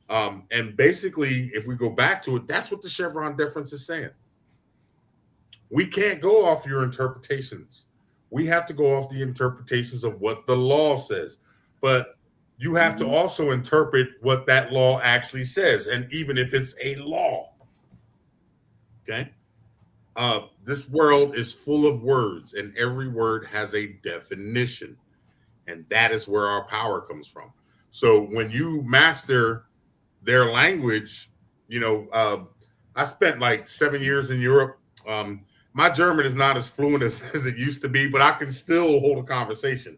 [SPEAKER 8] And basically, if we go back to it, that's what the Chevron deference is saying. We can't go off your interpretations. We have to go off the interpretations of what the law says. But you have to also interpret what that law actually says, and even if it's a law. Okay? This world is full of words, and every word has a definition. And that is where our power comes from. So when you master their language, I spent like 7 years in Europe. My German is not as fluent as it used to be, but I can still hold a conversation.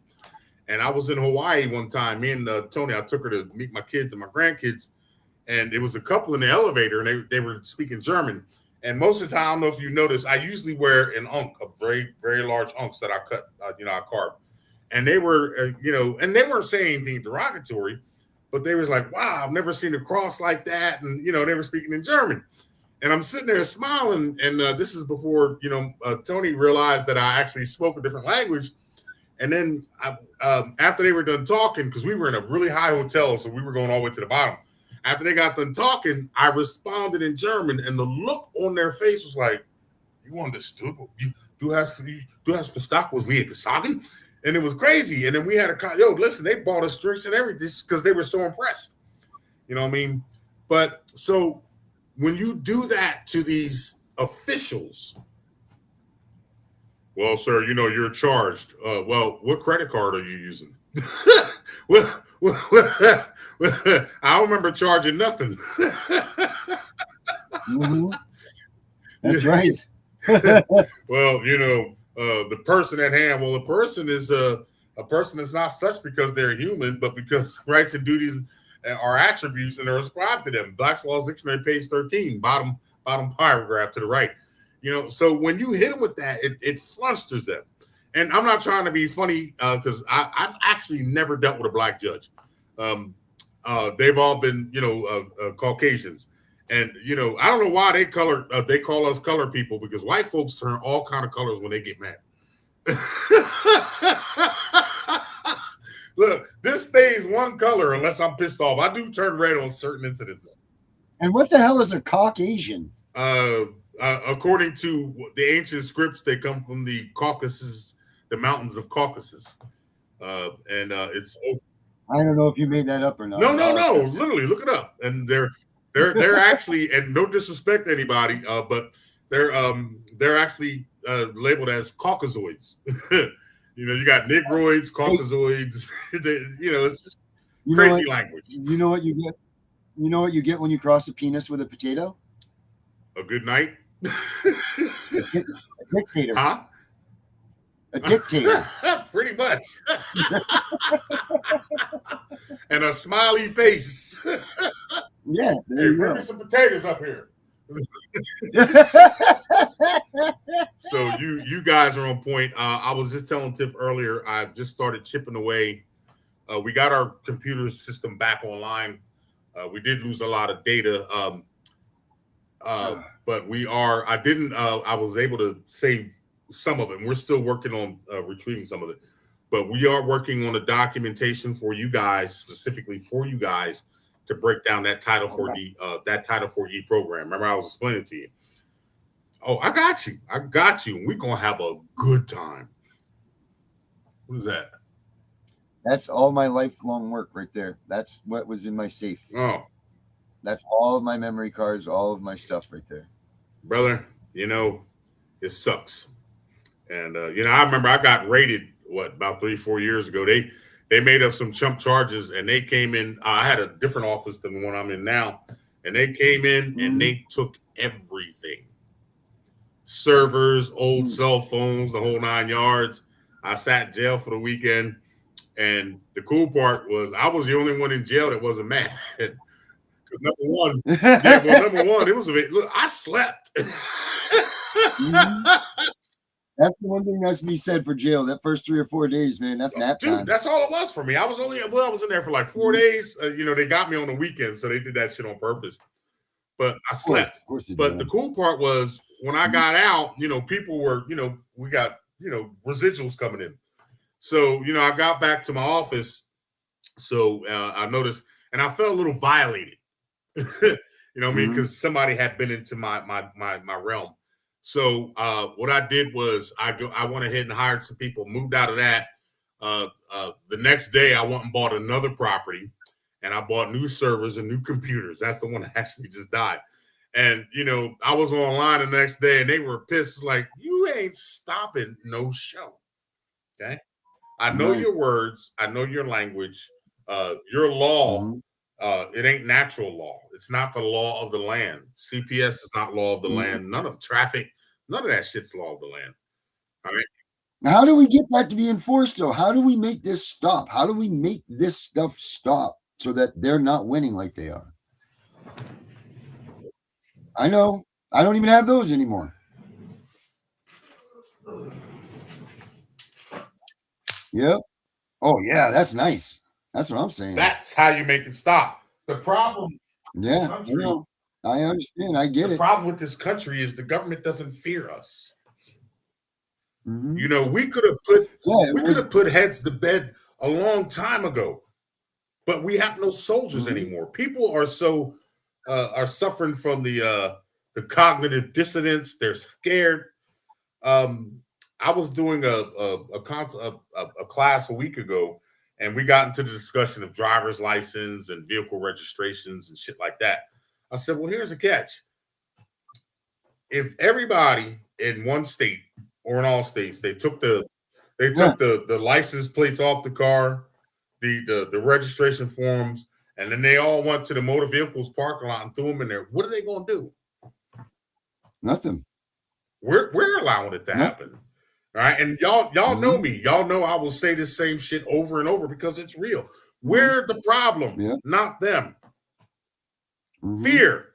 [SPEAKER 8] And I was in Hawaii one time. Me and Tony, I took her to meet my kids and my grandkids. And it was a couple in the elevator, and they were speaking German. And most of the time, I don't know if you notice, I usually wear an unk, a very, very large unks that I cut, I carve. And they were, and they weren't saying anything derogatory, but they was like, wow, I've never seen a cross like that. And, they were speaking in German. And I'm sitting there smiling. And this is before, Tony realized that I actually spoke a different language. And then after they were done talking, because we were in a really high hotel, so we were going all the way to the bottom. After they got done talking, I responded in German, and the look on their face was like, "You understood? Du hast verstanden, was wir gesagt?" And it was crazy. And then we had listen, they bought us drinks and everything because they were so impressed. You know what I mean? But so when you do that to these officials, well, sir, you're charged. Well, what credit card are you using? well, I don't remember charging nothing.
[SPEAKER 7] That's right.
[SPEAKER 8] Well, the person at hand. Well, the person is a person is not such because they're human, but because rights and duties are attributes and are ascribed to them. Black's Laws Dictionary, page 13, bottom paragraph to the right. So when you hit them with that, it flusters them. And I'm not trying to be funny because I've actually never dealt with a black judge. They've all been, Caucasians. And, I don't know why they call us color people, because white folks turn all kind of colors when they get mad. Look, this stays one color unless I'm pissed off. I do turn red on certain incidents.
[SPEAKER 7] And what the hell is a Caucasian?
[SPEAKER 8] According to the ancient scripts, they come from the Caucasus, the mountains of Caucasus. It's.
[SPEAKER 7] I don't know if you made that up or not.
[SPEAKER 8] No. Literally, look it up. And they're actually, and no disrespect to anybody, but they're actually labeled as Caucasoids. You got Negroids, Caucasoids. It's just crazy language.
[SPEAKER 7] You know what you get? You know what you get when you cross a penis with a potato?
[SPEAKER 8] A good night.
[SPEAKER 7] A dictator.
[SPEAKER 8] Huh?
[SPEAKER 7] A dictator.
[SPEAKER 8] Pretty much. And a smiley face.
[SPEAKER 7] Yeah.
[SPEAKER 8] Hey, bring me some potatoes up here. So you guys are on point. I was just telling Tiff earlier, I just started chipping away. We got our computer system back online. We did lose a lot of data. But I was able to save some of it. And we're still working on retrieving some of it. But we are working on a documentation for you guys, specifically for you guys, to break down that Title 4E program. Remember, I was explaining to you. Oh, I got you. And we're gonna have a good time. What is that?
[SPEAKER 7] That's all my lifelong work right there. That's what was in my safe.
[SPEAKER 8] Oh.
[SPEAKER 7] That's all of my memory cards, all of my stuff right there.
[SPEAKER 8] Brother, it sucks. And I remember I got raided about 3-4 years ago. They made up some chump charges, and they came in. I had a different office than the one I'm in now, and they came in and they took everything. Servers, old cell phones, the whole 9 yards. I sat in jail for the weekend, and the cool part was I was the only one in jail that wasn't mad. Because number one, it was look, I slept.
[SPEAKER 7] That's the one thing that's to be said for jail. That first 3 or 4 days, man, that's nap time.
[SPEAKER 8] Dude, that's all it was for me. I was in there for like 4 days. They got me on the weekend, so they did that shit on purpose. But I slept.
[SPEAKER 7] Of course
[SPEAKER 8] but the cool part was when I got out, people were, we got, residuals coming in. So, I got back to my office. So I noticed, and I felt a little violated. You know what I mean? Because somebody had been into my realm. So what I did was I went ahead and hired some people, moved out of that. The next day I went and bought another property, and I bought new servers and new computers. That's the one that actually just died. And, I was online the next day and they were pissed. Like, you ain't stopping no show. Okay. I know your words. I know your language. Your law. It ain't natural law. It's not the law of the land. CPS is not law of the land. None of traffic. None of that shit's law of the land. All right.
[SPEAKER 7] How do we get that to be enforced, though? How do we make this stop? How do we make this stuff stop so that they're not winning like they are? I know I don't even have those anymore. Yep. Oh yeah, that's nice. That's what I'm saying.
[SPEAKER 8] That's how you make it stop. The problem,
[SPEAKER 7] Yeah, I understand. I get
[SPEAKER 8] the
[SPEAKER 7] it.
[SPEAKER 8] problem with this country is the government doesn't fear us.
[SPEAKER 7] Mhm.
[SPEAKER 8] You know, we could have put heads to bed a long time ago, but we have no soldiers anymore. People are so are suffering from the cognitive dissonance. They're scared. I was doing a class a week ago, and we got into the discussion of driver's license and vehicle registrations and shit like that. I said, well, here's a catch. If everybody in one state or in all states, they took the license plates off the car, the registration forms, and then they all went to the motor vehicles parking lot and threw them in there, what are they going to do?
[SPEAKER 7] Nothing.
[SPEAKER 8] We're allowing it to happen. All right. And y'all know me. Y'all know I will say the same shit over and over because it's real. We're the problem, not them. Fear.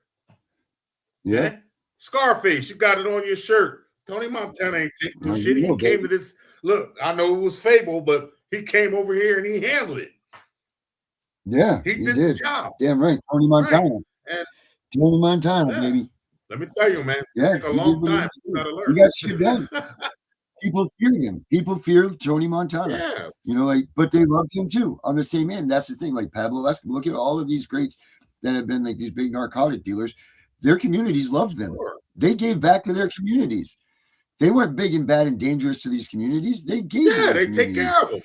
[SPEAKER 7] Yeah.
[SPEAKER 8] Scarface, you got it on your shirt. Tony Montana ain't taking no shit. He came to this. Look, I know it was Fable, but he came over here and he handled it.
[SPEAKER 7] Yeah.
[SPEAKER 8] He did the job.
[SPEAKER 7] Damn right. Tony Montana.
[SPEAKER 8] Right. And
[SPEAKER 7] Tony Montana, baby.
[SPEAKER 8] Let me tell you, man.
[SPEAKER 7] Yeah.
[SPEAKER 8] It took a long time.
[SPEAKER 7] He got shit done. People feared him. People feared Tony Montana.
[SPEAKER 8] Yeah.
[SPEAKER 7] You know, like, but they loved him too on the same end. That's the thing. Like Pablo Escobar, look at all of these greats that have been like these big narcotic dealers. Their communities loved them. Sure. They gave back to their communities. They weren't big and bad and dangerous to these communities. They gave them
[SPEAKER 8] they take care of them.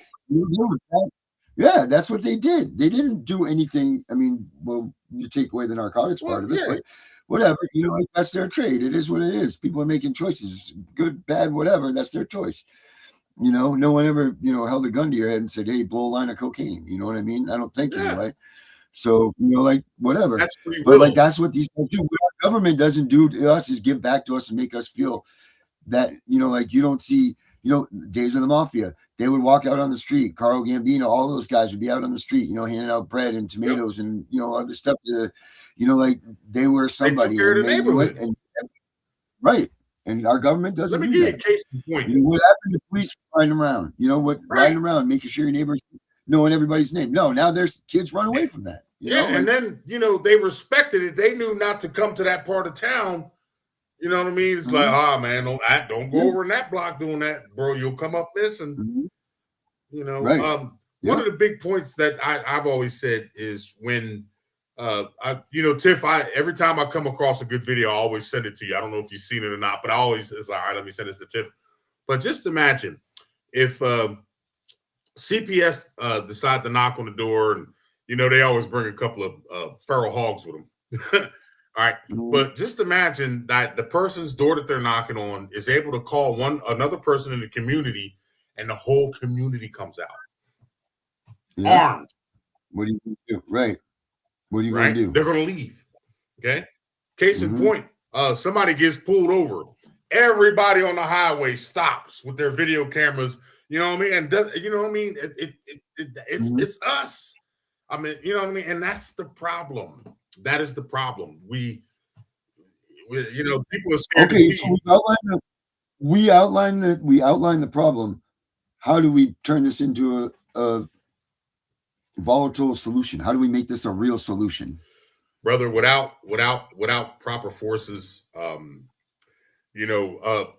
[SPEAKER 7] Yeah, that's what they did. They didn't do anything. I mean, well, you take away the narcotics part of it, but whatever, you know, like that's their trade. It is what it is. People are making choices, good, bad, whatever. That's their choice. You know, no one ever, you know, held a gun to your head and said, hey, blow a line of cocaine. You know what I mean? I don't think anyway. So, you know, like whatever. But like that's what these things do. What our government doesn't do to us is give back to us and make us feel that, you know, like you don't see, you know, days of the mafia. They would walk out on the street. Carlo Gambino, all those guys would be out on the street, you know, handing out bread and tomatoes and, you know, other stuff to, you know, like they were somebody.
[SPEAKER 8] They took care of the neighborhood.
[SPEAKER 7] Right. And our government doesn't. Let me give you a case in point. You know, what happened to police riding around? You know what? Riding around, making sure your neighbors knowing everybody's name. No, now there's kids run away from that. You know?
[SPEAKER 8] And then, you know, they respected it. They knew not to come to that part of town. You know what I mean? It's like, oh man, don't go over in that block doing that, bro. You'll come up missing. You know, one of the big points that I've always said is when you know, Tiff, every time I come across a good video, I always send it to you. I don't know if you've seen it or not, but it's like, all right, let me send this to Tiff. But just imagine if CPS decide to knock on the door, and you know they always bring a couple of feral hogs with them. All right, but just imagine that the person's door that they're knocking on is able to call another person in the community, and the whole community comes out armed.
[SPEAKER 7] What do you do? Right. What are you going to do?
[SPEAKER 8] They're going to leave. Okay. Case in point, somebody gets pulled over. Everybody on the highway stops with their video cameras. You know what I mean? And you know what I mean? It's us. I mean, you know what I mean? And that's the problem. That is the problem. We you know, people are scared.
[SPEAKER 7] Okay, so we outline the problem. How do we turn this into a volatile solution? How do we make this a real solution,
[SPEAKER 8] brother? Without proper forces, you know,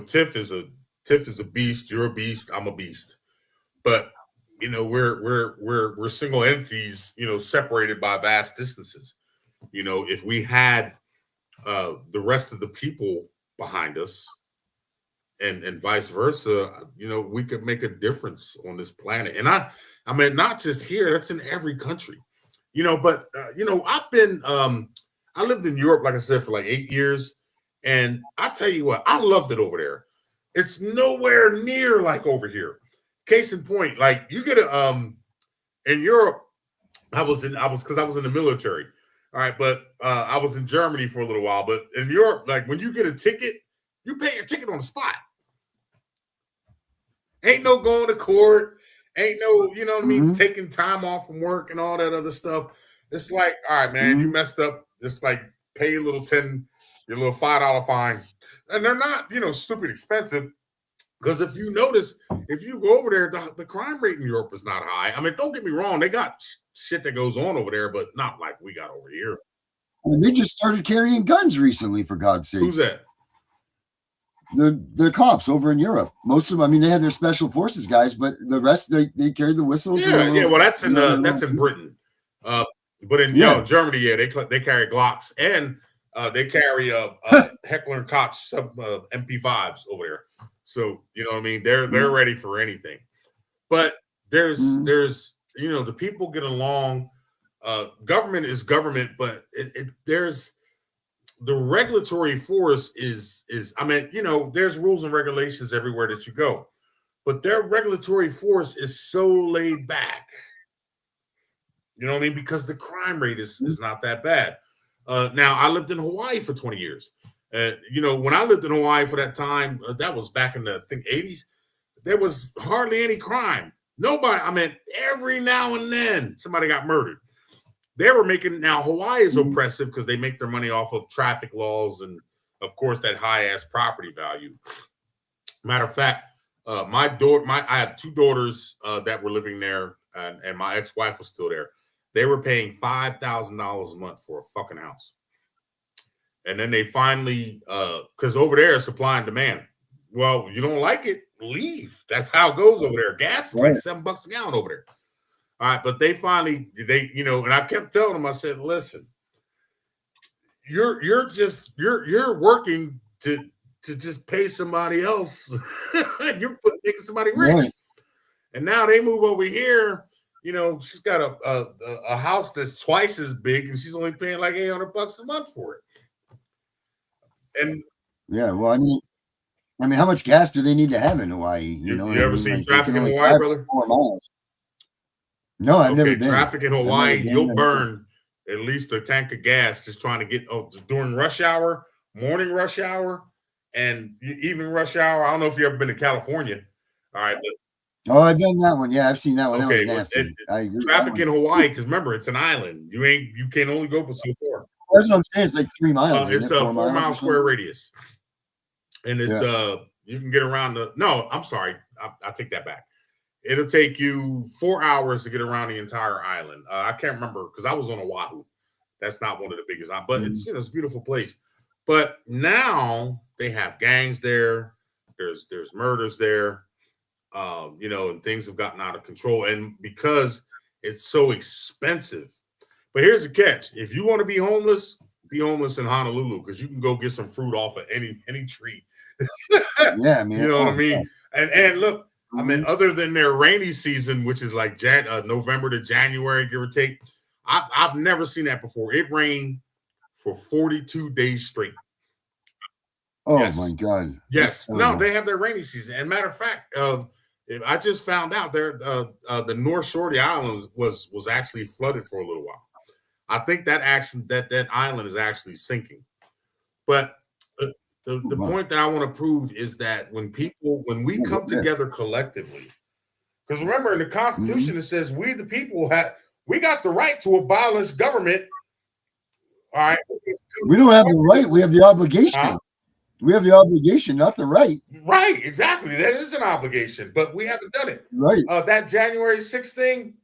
[SPEAKER 8] Tiff is a beast. You're a beast. I'm a beast. But you know, we're single entities. You know, separated by vast distances. You know, if we had the rest of the people behind us, and vice versa, you know, we could make a difference on this planet. And I mean, not just here, that's in every country, you know, but, you know, I lived in Europe, like I said, for like 8 years. And I tell you what, I loved it over there. It's nowhere near like over here. Case in point, like you get in Europe, I was in the military. All right. But I was in Germany for a little while, but in Europe, like when you get a ticket, you pay your ticket on the spot. Ain't no going to court. Ain't no, you know what I mean, taking time off from work and all that other stuff. It's like, all right, man, you messed up. Just like pay a little $10 Your little $5 fine, and they're not, stupid expensive. Because if you notice, if you go over there, the crime rate in Europe is not high. I mean, don't get me wrong, they got shit that goes on over there, but not like we got over here.
[SPEAKER 7] And they just started carrying guns recently, for God's sake.
[SPEAKER 8] Who's that?
[SPEAKER 7] The cops over in Europe. Most of them, I mean, they had their special forces guys, but the rest they carried the whistles.
[SPEAKER 8] Yeah. Well, that's in Britain. But in Germany, they carry Glocks, and they carry Heckler and Koch MP5s over there. So you know what I mean. They're ready for anything. But there's the people get along. Government is government, but there's the regulatory force is I mean, there's rules and regulations everywhere that you go, but their regulatory force is so laid back. You know what I mean? Because the crime rate is not that bad. Now, I lived in Hawaii for 20 years. When I lived in Hawaii for that time, that was back in the, I think, 80s, there was hardly any crime. Nobody, I mean, every now and then somebody got murdered. They were now Hawaii is oppressive because they make their money off of traffic laws and, of course, that high-ass property value. Matter of fact, I had two daughters that were living there, and my ex-wife was still there. They were paying $5,000 a month for a fucking house. And then they finally, because over there, supply and demand. Well, you don't like it, leave. That's how it goes over there. Gas is like $7 a gallon over there. All right, but they finally, and I kept telling them, I said, listen, you're working to just pay somebody else. You're making somebody rich. Right. And now they move over here. She's got a house that's twice as big, and she's only paying like $800 a month for it. And
[SPEAKER 7] yeah, well, I mean, how much gas do they need to have in Hawaii?
[SPEAKER 8] You ever seen traffic in Hawaii, brother?
[SPEAKER 7] 4 miles. No, I've never been.
[SPEAKER 8] Traffic in Hawaii, you'll burn at least a tank of gas just trying to get during rush hour, morning rush hour, and evening rush hour. I don't know if you've ever been to California. All right.
[SPEAKER 7] I've done that one. Yeah, I've seen that one.
[SPEAKER 8] Okay,
[SPEAKER 7] that was nasty.
[SPEAKER 8] Traffic in Hawaii, because remember, it's an island. You can only go for so far.
[SPEAKER 7] That's what I'm saying. It's like 3 miles.
[SPEAKER 8] It's a 4 mile square radius, and it's you can get around the. No, I'm sorry, I take that back. It'll take you 4 hours to get around the entire island. I can't remember because I was on Oahu. That's not one of the biggest, but it's it's a beautiful place. But now they have gangs there. There's murders there. And things have gotten out of control, and because it's so expensive. But here's the catch: if you want to be homeless in Honolulu, because you can go get some fruit off of any tree.
[SPEAKER 7] Yeah, man.
[SPEAKER 8] You know what I mean? And look, I mean, other than their rainy season, which is like November to January, give or take, I've never seen that before. It rained for 42 days straight.
[SPEAKER 7] Oh my God!
[SPEAKER 8] Yes, no, they have their rainy season. And matter of fact, I just found out there the North Shore of the island was actually flooded for a little while. I think that island is actually sinking. But the point that I want to prove is that when we come together collectively, because remember in the Constitution it says we the people we got the right to abolish government. All right,
[SPEAKER 7] we don't have the right; we have the obligation. We have the obligation, not the right.
[SPEAKER 8] Right, exactly. That is an obligation, but we haven't done it.
[SPEAKER 7] Right.
[SPEAKER 8] That January 6th thing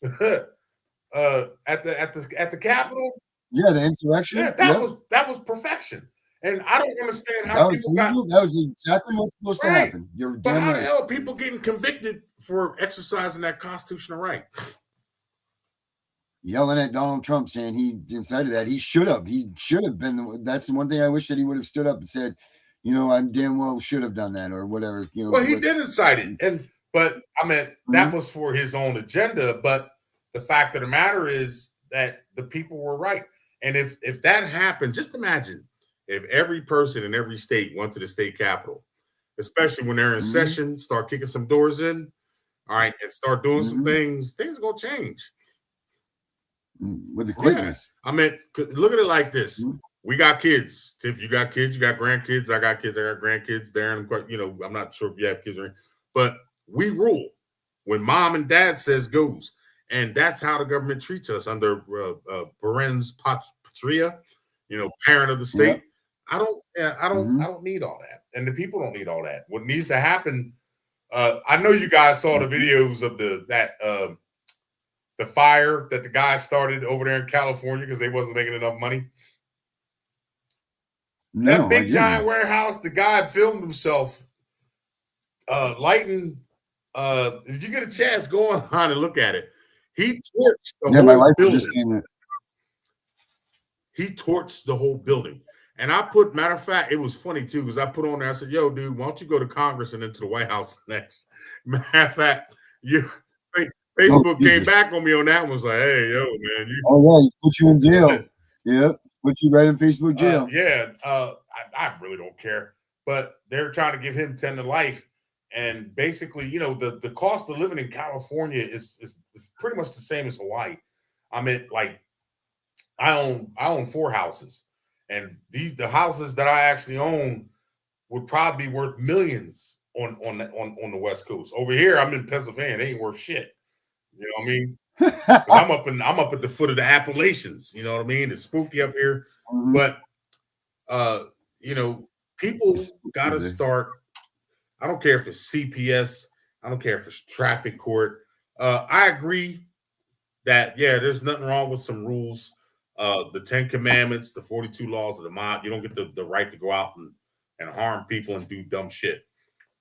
[SPEAKER 8] at the Capitol.
[SPEAKER 7] Yeah, the insurrection.
[SPEAKER 8] Yeah, that was perfection. And I don't understand how
[SPEAKER 7] that was exactly what's supposed to happen.
[SPEAKER 8] But how the hell are people getting convicted for exercising that constitutional right?
[SPEAKER 7] Yelling at Donald Trump, saying he incited that. He should have been. That's the one thing I wish that he would have stood up and said, I damn well should have done that or whatever.
[SPEAKER 8] Well, he did incite it, but I mean that was for his own agenda. But the fact of the matter is that the people were right, and if that happened, just imagine if every person in every state went to the state capitol, especially when they're in session, start kicking some doors in, all right, and start doing some things are gonna change.
[SPEAKER 7] With the quickness.
[SPEAKER 8] Yeah. I mean, look at it like this. We got kids. Tiff, you got kids, you got grandkids. I got kids, I got grandkids. Darren, I'm not sure if you have kids or anything, but we rule when mom and dad says goes. And that's how the government treats us under Parens Patria, parent of the state. I don't, yeah, I don't need all that, and the people don't need all that. What needs to happen? I know you guys saw the videos of the fire that the guy started over there in California because they wasn't making enough money.
[SPEAKER 7] No,
[SPEAKER 8] That big giant warehouse, the guy filmed himself lighting. If you get a chance, go on and look at it. He torched the whole building. He torched the whole building. And I put, matter of fact, it was funny too, because I put on there, I said, yo, dude, why don't you go to Congress and then to the White House next? Matter of fact, Facebook came back on me on that one, was like, hey, yo, man.
[SPEAKER 7] He put you in jail. Yep. Put you right in Facebook jail.
[SPEAKER 8] I really don't care. But they're trying to give him 10 to life. And basically, the cost of living in California is pretty much the same as Hawaii. I mean, like, I own 4 houses. And the houses that I actually own would probably be worth millions on the West Coast. Over here, I'm in Pennsylvania. They ain't worth shit. You know what I mean? I'm up at the foot of the Appalachians. You know what I mean? It's spooky up here. But people got to start. I don't care if it's CPS. I don't care if it's traffic court. I agree that there's nothing wrong with some rules. The 10 Commandments, the 42 laws of the mind. You don't get the right to go out and harm people and do dumb shit.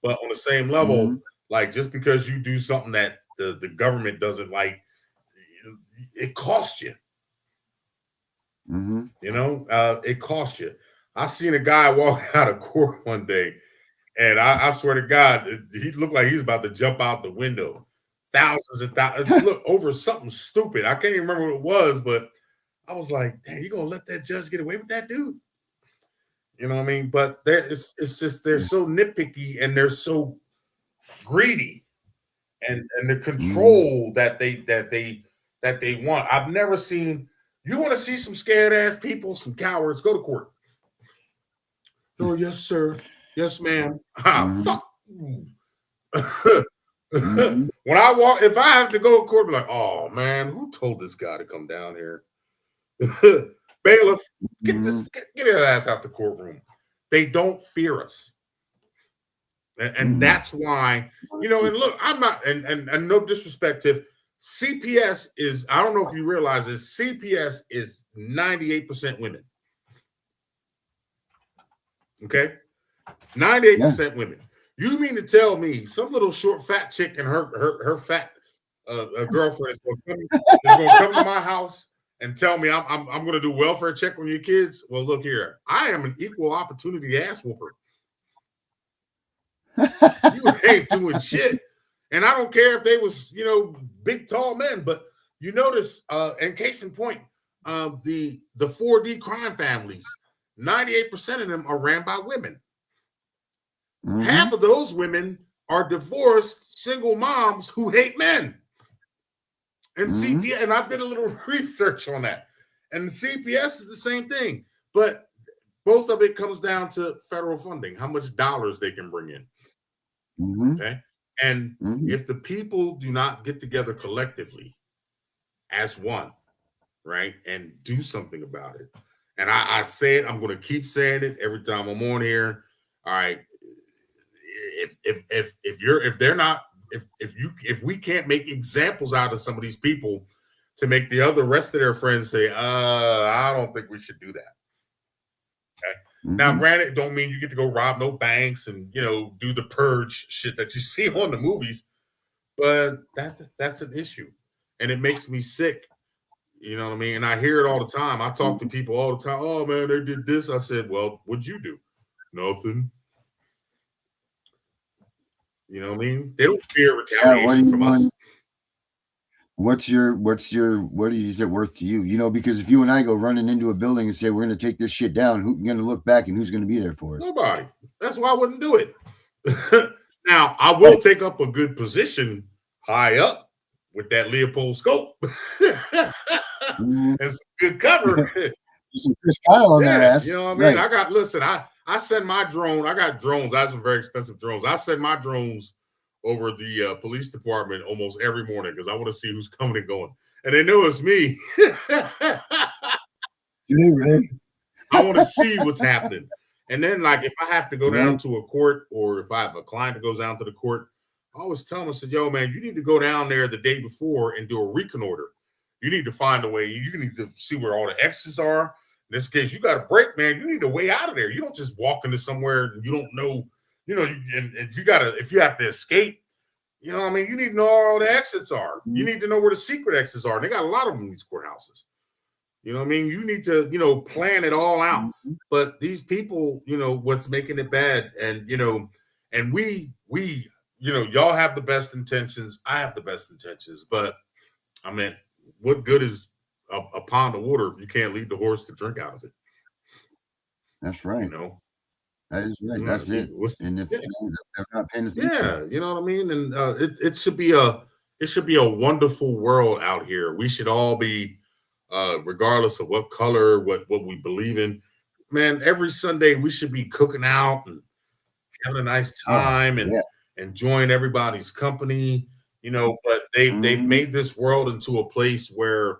[SPEAKER 8] But on the same level, like, just because you do something that the government doesn't like, it costs you. It costs you. I seen a guy walk out of court one day, and I swear to God, he looked like he was about to jump out the window. Thousands and thousands. Look, over something stupid. I can't even remember what it was, but I was like, dang, you gonna let that judge get away with that, dude? You know what I mean? But it's just they're so nitpicky and they're so greedy, and the control that they want. I've never seen. You want to see some scared ass people, some cowards? Go to court. Oh yes, sir. Yes, ma'am. Fuck. When I walk, if I have to go to court, be like, oh man, who told this guy to come down here? Bailiff, get your ass out the courtroom. They don't fear us, and that's why, and look, I'm not, and no disrespect, Tiff. CPS is, I don't know if you realize this, CPS is 98% women. Okay, 98% women. You mean to tell me some little short fat chick and her fat girlfriend is going to come to my house and tell me I'm going to do welfare check on your kids? Well, look here. I am an equal opportunity ass whooper. You ain't doing shit. And I don't care if they was, big, tall men. But you notice, and case in point, the 4D crime families, 98% of them are ran by women. Half of those women are divorced single moms who hate men. And CPS, and I did a little research on that. And the CPS is the same thing. But both of it comes down to federal funding, how much dollars they can bring in. Okay. And if the people do not get together collectively as one, right, and do something about it. And I say it, I'm going to keep saying it every time I'm on here. All right. If we can't make examples out of some of these people to make the rest of their friends say, I don't think we should do that. Okay. Now, granted, it don't mean you get to go rob no banks and, do the purge shit that you see on the movies, but that's an issue. And it makes me sick. You know what I mean? And I hear it all the time. I talk to people all the time. Oh man, they did this. I said, well, what'd you do? Nothing. You know what I mean? They don't fear retaliation from us.
[SPEAKER 7] What is it worth to you? Because if you and I go running into a building and say we're going to take this shit down, who's going to look back and who's going to be there for us?
[SPEAKER 8] Nobody. That's why I wouldn't do it. Now, I will take up a good position high up with that Leopold scope and some good cover.
[SPEAKER 7] Some Chris Kyle on that ass.
[SPEAKER 8] You know what I mean? I send my drone. I got drones. I have some very expensive drones. I send my drones over the police department almost every morning because I want to see who's coming and going. And they know it's me.
[SPEAKER 7] Do they really?
[SPEAKER 8] I want to see what's happening. And then, like, if I have to go down to a court, or if I have a client that goes down to the court, I always tell them, I said, yo, man, you need to go down there the day before and do a reconnoiter. You need to find a way. You need to see where all the exits are. In this case, you got a break, man. You need a way out of there. You don't just walk into somewhere and you don't know, and if you have to escape, you know what I mean? You need to know where all the exits are. You need to know where the secret exits are. And they got a lot of them in these courthouses. You know what I mean? You need to, plan it all out. But these people, what's making it bad. And, and we, y'all have the best intentions. I have the best intentions. But, I mean, what good is a pond of water if you can't lead the horse to drink out of it?
[SPEAKER 7] That's right. That is right. That's it. And if they're not paying attention.
[SPEAKER 8] Yeah, you know what I mean? And it should be a wonderful world out here. We should all be, regardless of what color, what we believe in, man, every Sunday we should be cooking out and having a nice time and enjoying everybody's company, but they've made this world into a place where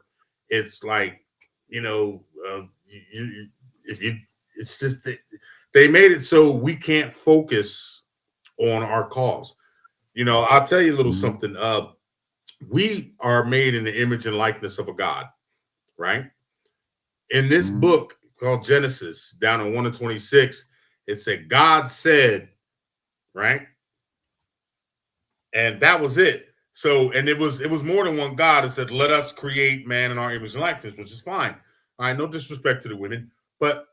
[SPEAKER 8] it's like, it's just they made it so we can't focus on our cause. I'll tell you a little something. We are made in the image and likeness of a God. Right? In this book called Genesis, down in 1:26, it said, God said, right? And that was it. So, and it was more than one God. It said, let us create man in our image and likeness, which is fine. All right, no disrespect to the women. But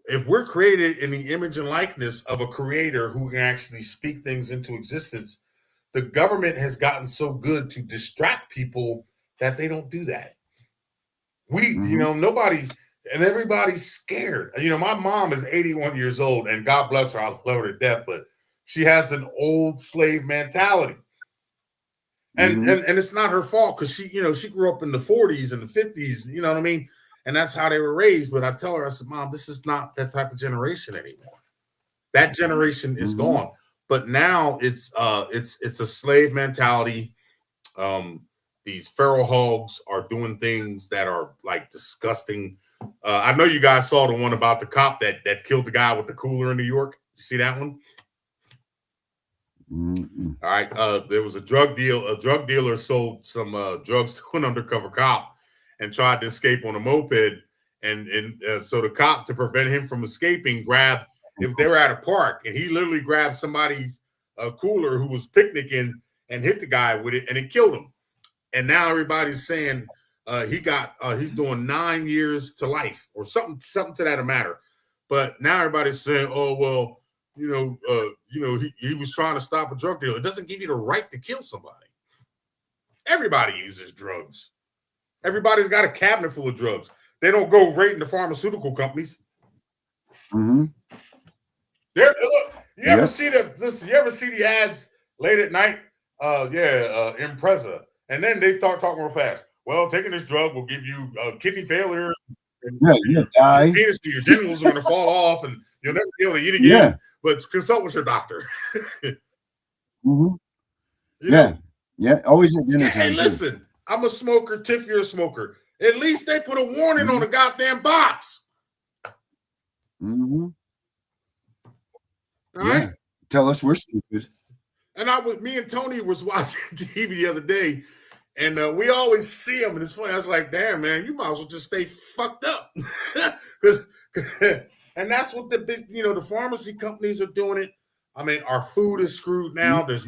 [SPEAKER 8] if we're created in the image and likeness of a creator who can actually speak things into existence, the government has gotten so good to distract people that they don't do that. Nobody and everybody's scared. My mom is 81 years old, and God bless her, I love her to death, but she has an old slave mentality. And it's not her fault, because she grew up in the 40s and the 50s, you know what I mean? And that's how they were raised. But I tell her, I said, Mom, this is not that type of generation anymore. That generation is gone. But now it's a slave mentality. These feral hogs are doing things that are like disgusting. I know you guys saw the one about the cop that killed the guy with the cooler in New York. You see that one? All right. There was a drug deal. A drug dealer sold some drugs to an undercover cop and tried to escape on a moped. And so the cop, to prevent him from escaping, if they were at a park, and he literally grabbed somebody's cooler who was picnicking and hit the guy with it, and it killed him. And now everybody's saying he's doing 9 years to life or something to that matter. But now everybody's saying, oh, well, he was trying to stop a drug deal. It doesn't give you the right to kill somebody. Everybody uses drugs. Everybody's got a cabinet full of drugs. They don't go raiding the pharmaceutical companies.
[SPEAKER 7] Mm-hmm.
[SPEAKER 8] You ever see the ads late at night? Impreza. And then they start talking real fast. Well, taking this drug will give you kidney failure. And
[SPEAKER 7] you die.
[SPEAKER 8] Your genitals are going to fall off, and you'll never be able to eat again. Yeah. But consult with your doctor.
[SPEAKER 7] Always at dinner time.
[SPEAKER 8] Hey, listen, I'm a smoker. Tiff, you're a smoker. At least they put a warning on the goddamn box.
[SPEAKER 7] All
[SPEAKER 8] right.
[SPEAKER 7] Tell us we're stupid.
[SPEAKER 8] And me and Tony was watching TV the other day, and we always see them, and it's funny. I was like, damn, man, you might as well just stay fucked up. And that's what the big, the pharmacy companies are doing it. I mean, our food is screwed now. There's,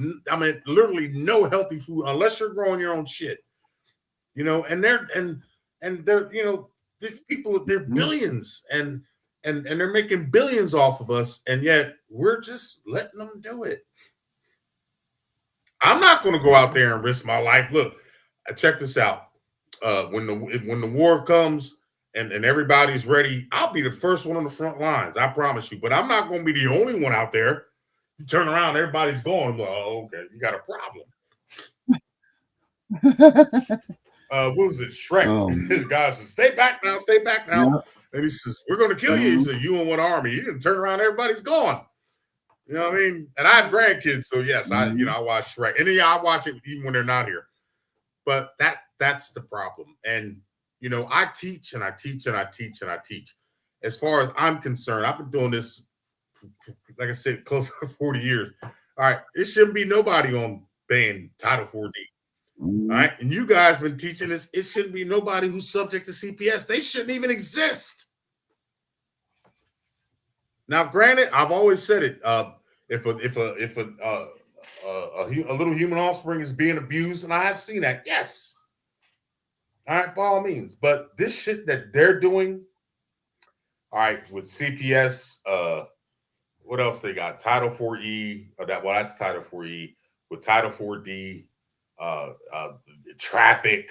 [SPEAKER 8] literally no healthy food unless you're growing your own shit. And they're, these people, they're billions, and they're making billions off of us, and yet we're just letting them do it. I'm not going to go out there and risk my life. Look, check this out. When the war comes and everybody's ready, I'll be the first one on the front lines. I promise you. But I'm not going to be the only one out there. You turn around, everybody's going. Well, okay, you got a problem. What was it? Shrek. The guy says, "Stay back now, stay back now." Yeah. And he says, "We're going to kill you." He said, "You and what army?" You didn't turn around, everybody's gone. You know what I mean? And I have grandkids, so yes, I watch Shrek. And I watch it even when they're not here. But that's the problem. And I teach and I teach and I teach and I teach. as far as I'm concerned, I've been doing this, like I said, close to 40 years. All right, it shouldn't be nobody on paying Title 4D. All right, and you guys been teaching this. It shouldn't be nobody who's subject to CPS. They shouldn't even exist. Now, granted, I've always said it. If a little human offspring is being abused, and I have seen that, yes. All right, by all means. But this shit that they're doing, all right, with CPS, what else they got? Title 4E, that's Title 4E, with Title 4D, traffic,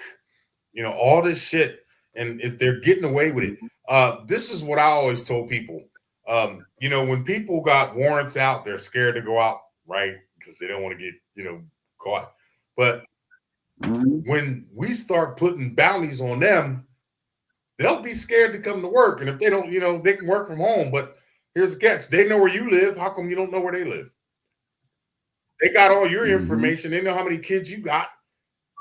[SPEAKER 8] all this shit. And if they're getting away with it, this is what I always told people. When people got warrants out, they're scared to go out, right? Because they don't want to get, caught. But when we start putting bounties on them, they'll be scared to come to work. And if they don't, they can work from home. But here's the catch. They know where you live. How come you don't know where they live? They got all your information. They know how many kids you got,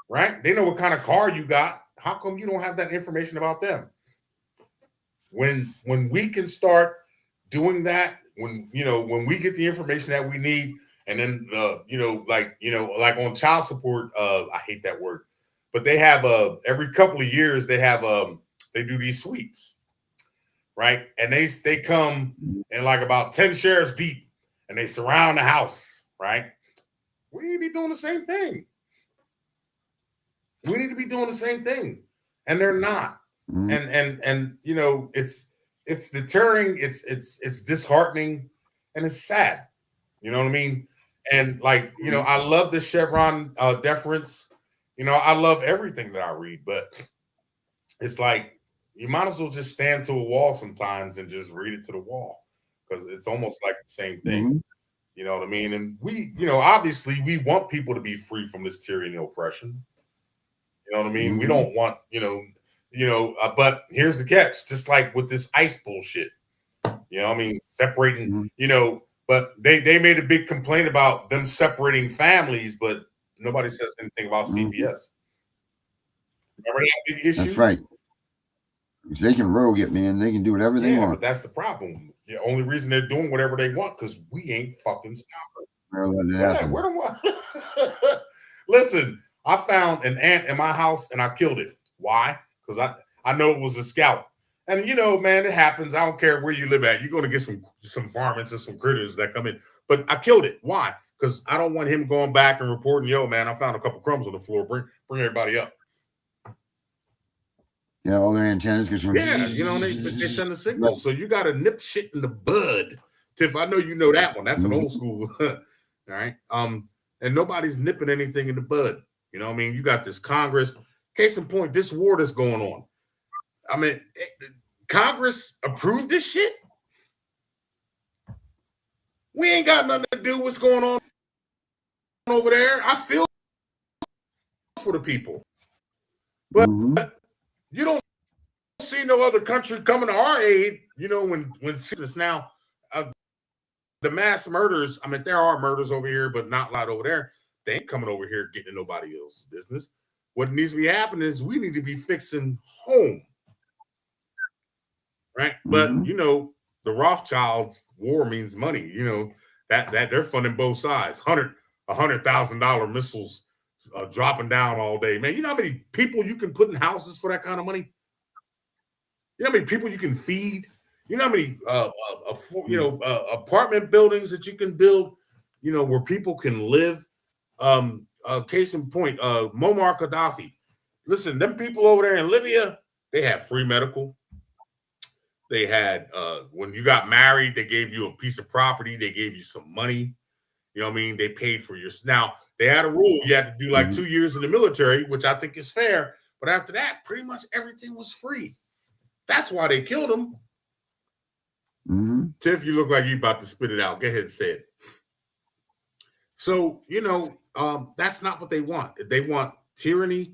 [SPEAKER 8] right? They know what kind of car you got. How come you don't have that information about them? When we can start doing that, when we get the information that we need, and then like on child support, I hate that word, but they have every couple of years they have they do these sweeps, right? And they come in like about 10 sheriffs deep, and they surround the house, right? We need to be doing the same thing. We need to be doing the same thing, and they're not. And it's deterring, it's disheartening, and it's sad. You know what I mean? And I love the Chevron deference. I love everything that I read, but it's like you might as well just stand to a wall sometimes and just read it to the wall, because it's almost like the same thing. You know what I mean? And we, obviously we want people to be free from this tyranny and oppression. You know what I mean? We don't want, but here's the catch, just like with this ICE bullshit, separating, but they made a big complaint about them separating families, but nobody says anything about CPS. Remember that big issue?
[SPEAKER 7] That's right. If they can rogue it, man, they can do whatever they want.
[SPEAKER 8] But that's the problem. The only reason they're doing whatever they want, because we ain't fucking stopping. Listen, I found an ant in my house and I killed it. Why? Because I know it was a scout. And man, it happens. I don't care where you live at. You're going to get some varmints and some critters that come in. But I killed it. Why? Because I don't want him going back and reporting, yo, man, I found a couple crumbs on the floor. Bring everybody up.
[SPEAKER 7] Yeah, all their antennas.
[SPEAKER 8] They send a signal. So you got to nip shit in the bud. Tiff, I know you know that one. That's an old school. All right. And nobody's nipping anything in the bud. You know what I mean? You got this Congress. Case in point, this war that's going on. I mean, Congress approved this shit. We ain't got nothing to do with what's going on over there. I feel for the people. But you don't see no other country coming to our aid, when this now, the mass murders, I mean, there are murders over here, but not a lot over there. They ain't coming over here getting in nobody else's business. What needs to be happening is we need to be fixing home. Right? But, the Rothschilds war means money, that they're funding both sides. $100,000 missiles dropping down all day. Man, you know how many people you can put in houses for that kind of money? You know how many people you can feed? You know how many apartment buildings that you can build, where people can live? Case in point, Muammar Gaddafi. Listen, them people over there in Libya, they have free medical. They had, when you got married, they gave you a piece of property. They gave you some money. You know what I mean? They paid for your. Now, they had a rule. You had to do like 2 years in the military, which I think is fair. But after that, pretty much everything was free. That's why they killed him. Tiff, you look like you about to spit it out. Go ahead and say it. So, that's not what they want. They want tyranny.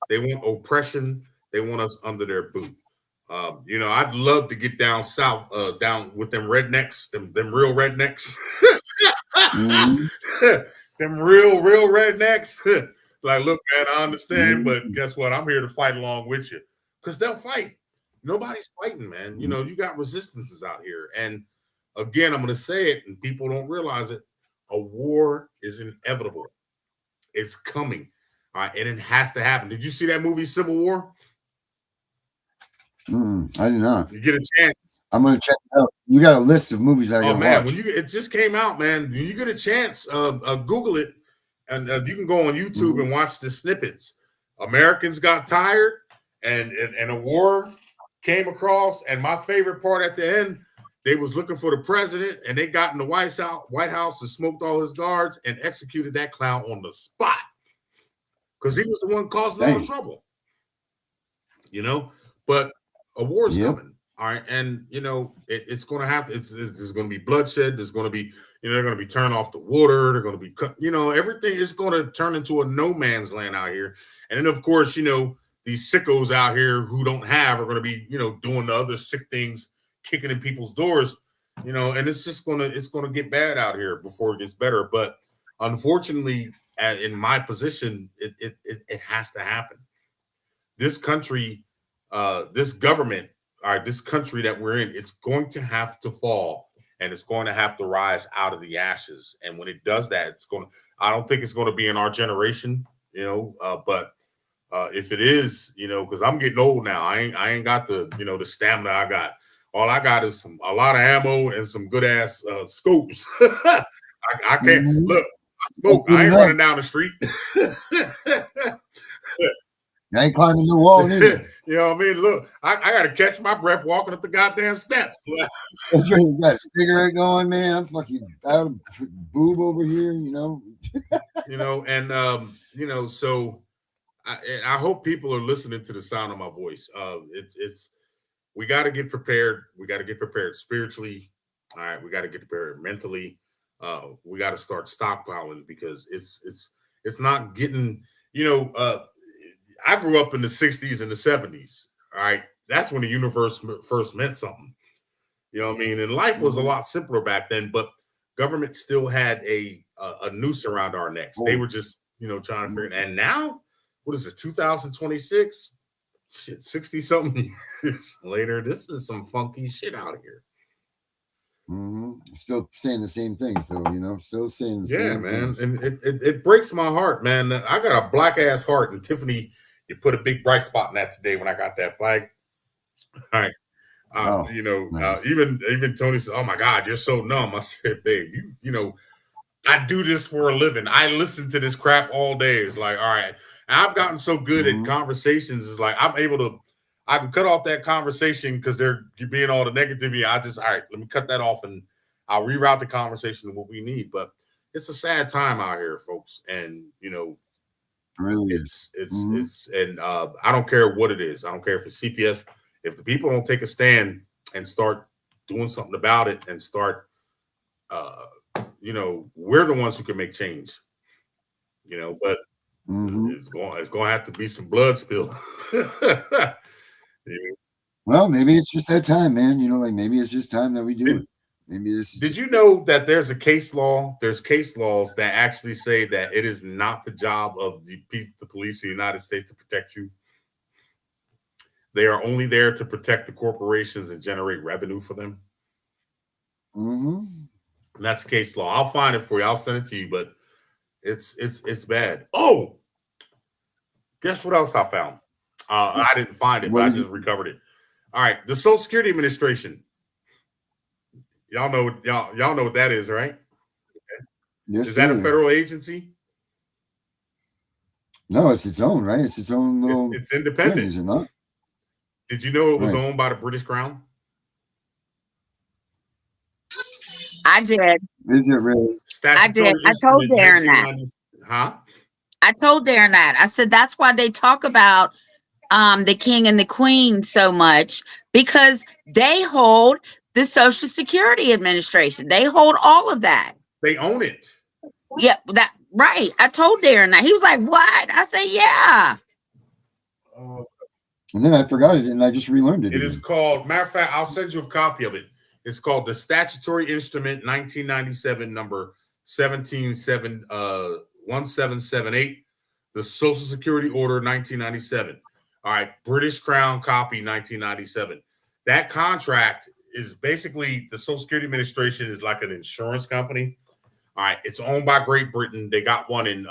[SPEAKER 8] They want oppression. They want us under their boot. I'd love to get down south, down with them rednecks, them real rednecks. Them real rednecks. Like, look, man, I understand, but guess what? I'm here to fight along with you. Because they'll fight. Nobody's fighting, man. You know, you got resistances out here. And again, I'm going to say it, and people don't realize it. A war is inevitable. It's coming. All right. And it has to happen. Did you see that movie, Civil War?
[SPEAKER 7] I did not.
[SPEAKER 8] You get a chance.
[SPEAKER 7] I'm going to check it out. You got a list of movies I got to watch.
[SPEAKER 8] When it just came out, man. When you get a chance, Google it, and you can go on YouTube and watch the snippets. Americans got tired, and a war came across. And my favorite part at the end, they was looking for the president, and they got in the White House and smoked all his guards and executed that clown on the spot because he was the one causing all the trouble. You know, but a war is coming. All right. And, you know, it's going to have to, there's going to be bloodshed. There's going to be, you know, they're going to be turning off the water. They're going to be, you know, everything is going to turn into a no man's land out here. And then, of course, you know, these sickos out here who don't have are going to be, you know, doing the other sick things, kicking in people's doors, you know, and it's going to get bad out here before it gets better. But unfortunately, in my position, it has to happen. This country, this government, all right, this country that we're in, it's going to have to fall, and it's going to have to rise out of the ashes. And when it does that, I don't think it's going to be in our generation, you know, but if it is, you know, because I'm getting old now, I ain't got the, you know, the stamina I got. All I got is a lot of ammo and some good ass scopes. I can't look. I ain't running down the street.
[SPEAKER 7] I ain't climbing the wall neither.
[SPEAKER 8] You know what I mean? Look, I got to catch my breath walking up the goddamn steps.
[SPEAKER 7] That's right. You got a cigarette going, man. I'm fucking out of boob over here, you know.
[SPEAKER 8] You know, and you know, so I hope people are listening to the sound of my voice. We got to get prepared. We got to get prepared spiritually. All right, we got to get prepared mentally. We got to start stockpiling because it's not getting, you know, I grew up in the 60s and the 70s. All right. That's when the universe first meant something. You know what I mean? And life was a lot simpler back then, but government still had a noose around our necks. They were just, you know, trying to figure it. And now, what is it, 2026? Shit, 60 something years later. This is some funky shit out here.
[SPEAKER 7] Still saying the same things, though, you know, still saying the same
[SPEAKER 8] man.
[SPEAKER 7] things.
[SPEAKER 8] And it breaks my heart, man. I got a black ass heart, and Tiffany, you put a big bright spot in that today when I got that flag. All right. You know, nice. Even Tony said, "Oh my God, you're so numb." I said, "Babe, you know, I do this for a living. I listen to this crap all day." It's like, all right. And I've gotten so good at conversations. It's like I can cut off that conversation because they're being all the negativity. All right, let me cut that off and I'll reroute the conversation to what we need. But it's a sad time out here, folks. And, you know,
[SPEAKER 7] really
[SPEAKER 8] it's and I don't care what it is. I don't care if it's CPS. If the people don't take a stand and start doing something about it and start, you know, we're the ones who can make change, you know, but it's going to have to be some blood spill. Yeah.
[SPEAKER 7] Well, maybe it's just that time, man. You know, like maybe it's just time that we do it. Maybe this.
[SPEAKER 8] Did you know that there's a case law? There's case laws that actually say that it is not the job of the police of the United States to protect you. They are only there to protect the corporations and generate revenue for them. And that's case law. I'll find it for you. I'll send it to you, but it's bad. Oh, guess what else I found? I didn't find it, but I just recovered it. All right, the Social Security Administration. Y'all know what that is, right? Okay.
[SPEAKER 7] Yes,
[SPEAKER 8] is that a federal agency?
[SPEAKER 7] No, it's its own, right? It's its own little.
[SPEAKER 8] It's independent.
[SPEAKER 7] Thing, is it not?
[SPEAKER 8] Did you know it was owned by the British Crown?
[SPEAKER 6] I did.
[SPEAKER 7] Is it really?
[SPEAKER 6] I did. I told Darren that.
[SPEAKER 8] Huh?
[SPEAKER 6] I told Darren that. I said that's why they talk about the king and the queen so much, because they hold the Social Security Administration. They hold all of that.
[SPEAKER 8] They own it.
[SPEAKER 6] Yeah, that right. I told Darren that. He was like, "What?" I said, "Yeah."
[SPEAKER 7] And then I forgot it, and I just relearned it.
[SPEAKER 8] It is called. Matter of fact, I'll send you a copy of it. It's called the Statutory Instrument 1997, number 1778, the Social Security Order 1997. All right, British Crown copy 1997. That contract is basically the Social Security Administration is like an insurance company. All right, it's owned by Great Britain. They got one in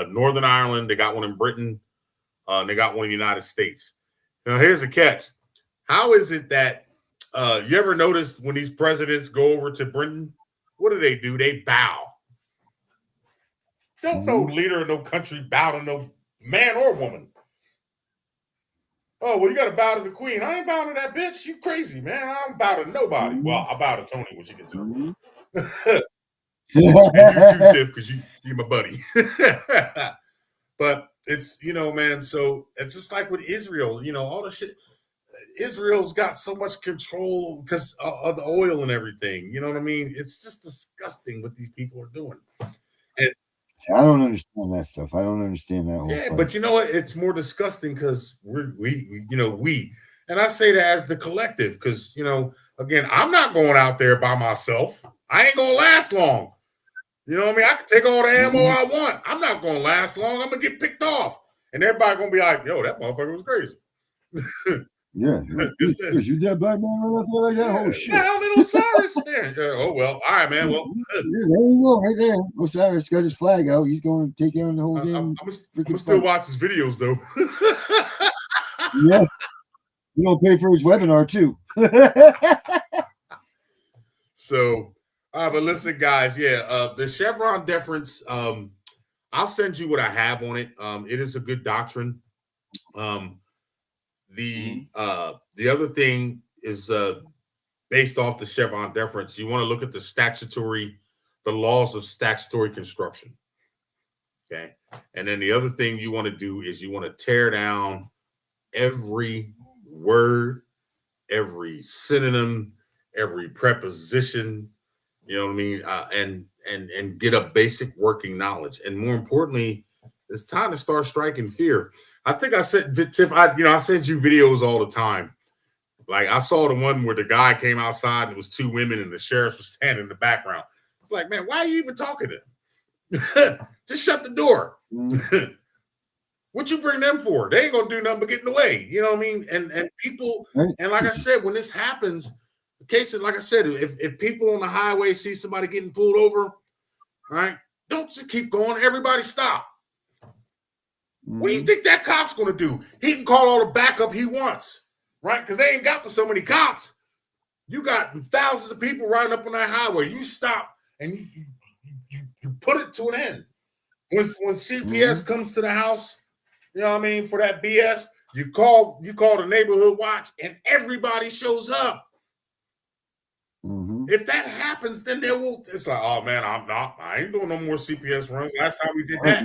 [SPEAKER 8] Northern Ireland. They got one in Britain. And they got one in the United States. Now, here's the catch. How is it that you ever notice when these presidents go over to Britain, what do? They bow. Don't no leader of no country bow to no man or woman. Oh, well, you got to bow to the queen. I ain't bowing to that bitch. You crazy, man. I don't bow to nobody. Well, I bow to Tony when she gets up. And you too, Tiff, because you're my buddy. But it's, man, so it's just like with Israel, all the shit. Israel's got so much control because of the oil and everything. You know what I mean? It's just disgusting what these people are doing. And
[SPEAKER 7] I don't understand that stuff. I don't understand that whole
[SPEAKER 8] yeah,
[SPEAKER 7] fight.
[SPEAKER 8] but you know what? It's more disgusting because we, and I say that as the collective because, again, I'm not going out there by myself. I ain't going to last long. You know what I mean? I can take all the ammo I want. I'm not going to last long. I'm going to get picked off. And everybody going to be like, yo, that motherfucker was crazy.
[SPEAKER 7] Yeah. You that black man right up there like that? Oh, shit.
[SPEAKER 8] Yeah, little Osiris there. Oh, well. All right, man. Well,
[SPEAKER 7] there you go, right there. Osiris got his flag out. He's going to take down the whole damn.
[SPEAKER 8] I'm still watch his videos, though.
[SPEAKER 7] Yeah. You don't pay for his webinar, too.
[SPEAKER 8] So, but listen, guys, the Chevron deference, I'll send you what I have on it. It is a good doctrine. The other thing is based off the Chevron deference. You want to look at the laws of statutory construction. Okay. And then the other thing you want to do is you want to tear down every word, every synonym, every preposition, you know what I mean? And get a basic working knowledge. And more importantly, it's time to start striking fear. I think I said, Tiff, I send you videos all the time. Like I saw the one where the guy came outside and it was two women and the sheriff was standing in the background. It's like, man, why are you even talking to them? Just shut the door. What you bring them for? They ain't gonna do nothing but get in the way. You know what I mean? And people, and like I said, when this happens, like I said, if people on the highway see somebody getting pulled over, all right, don't just keep going. Everybody stop. What do you think that cop's going to do? He can call all the backup he wants, right? Because they ain't got but so many cops. You got thousands of people riding up on that highway. You stop and you put it to an end. When CPS comes to the house, you know what I mean, for that BS, you call the neighborhood watch and everybody shows up. If that happens, then it's like, oh man, I ain't doing no more CPS runs. Last time we did that,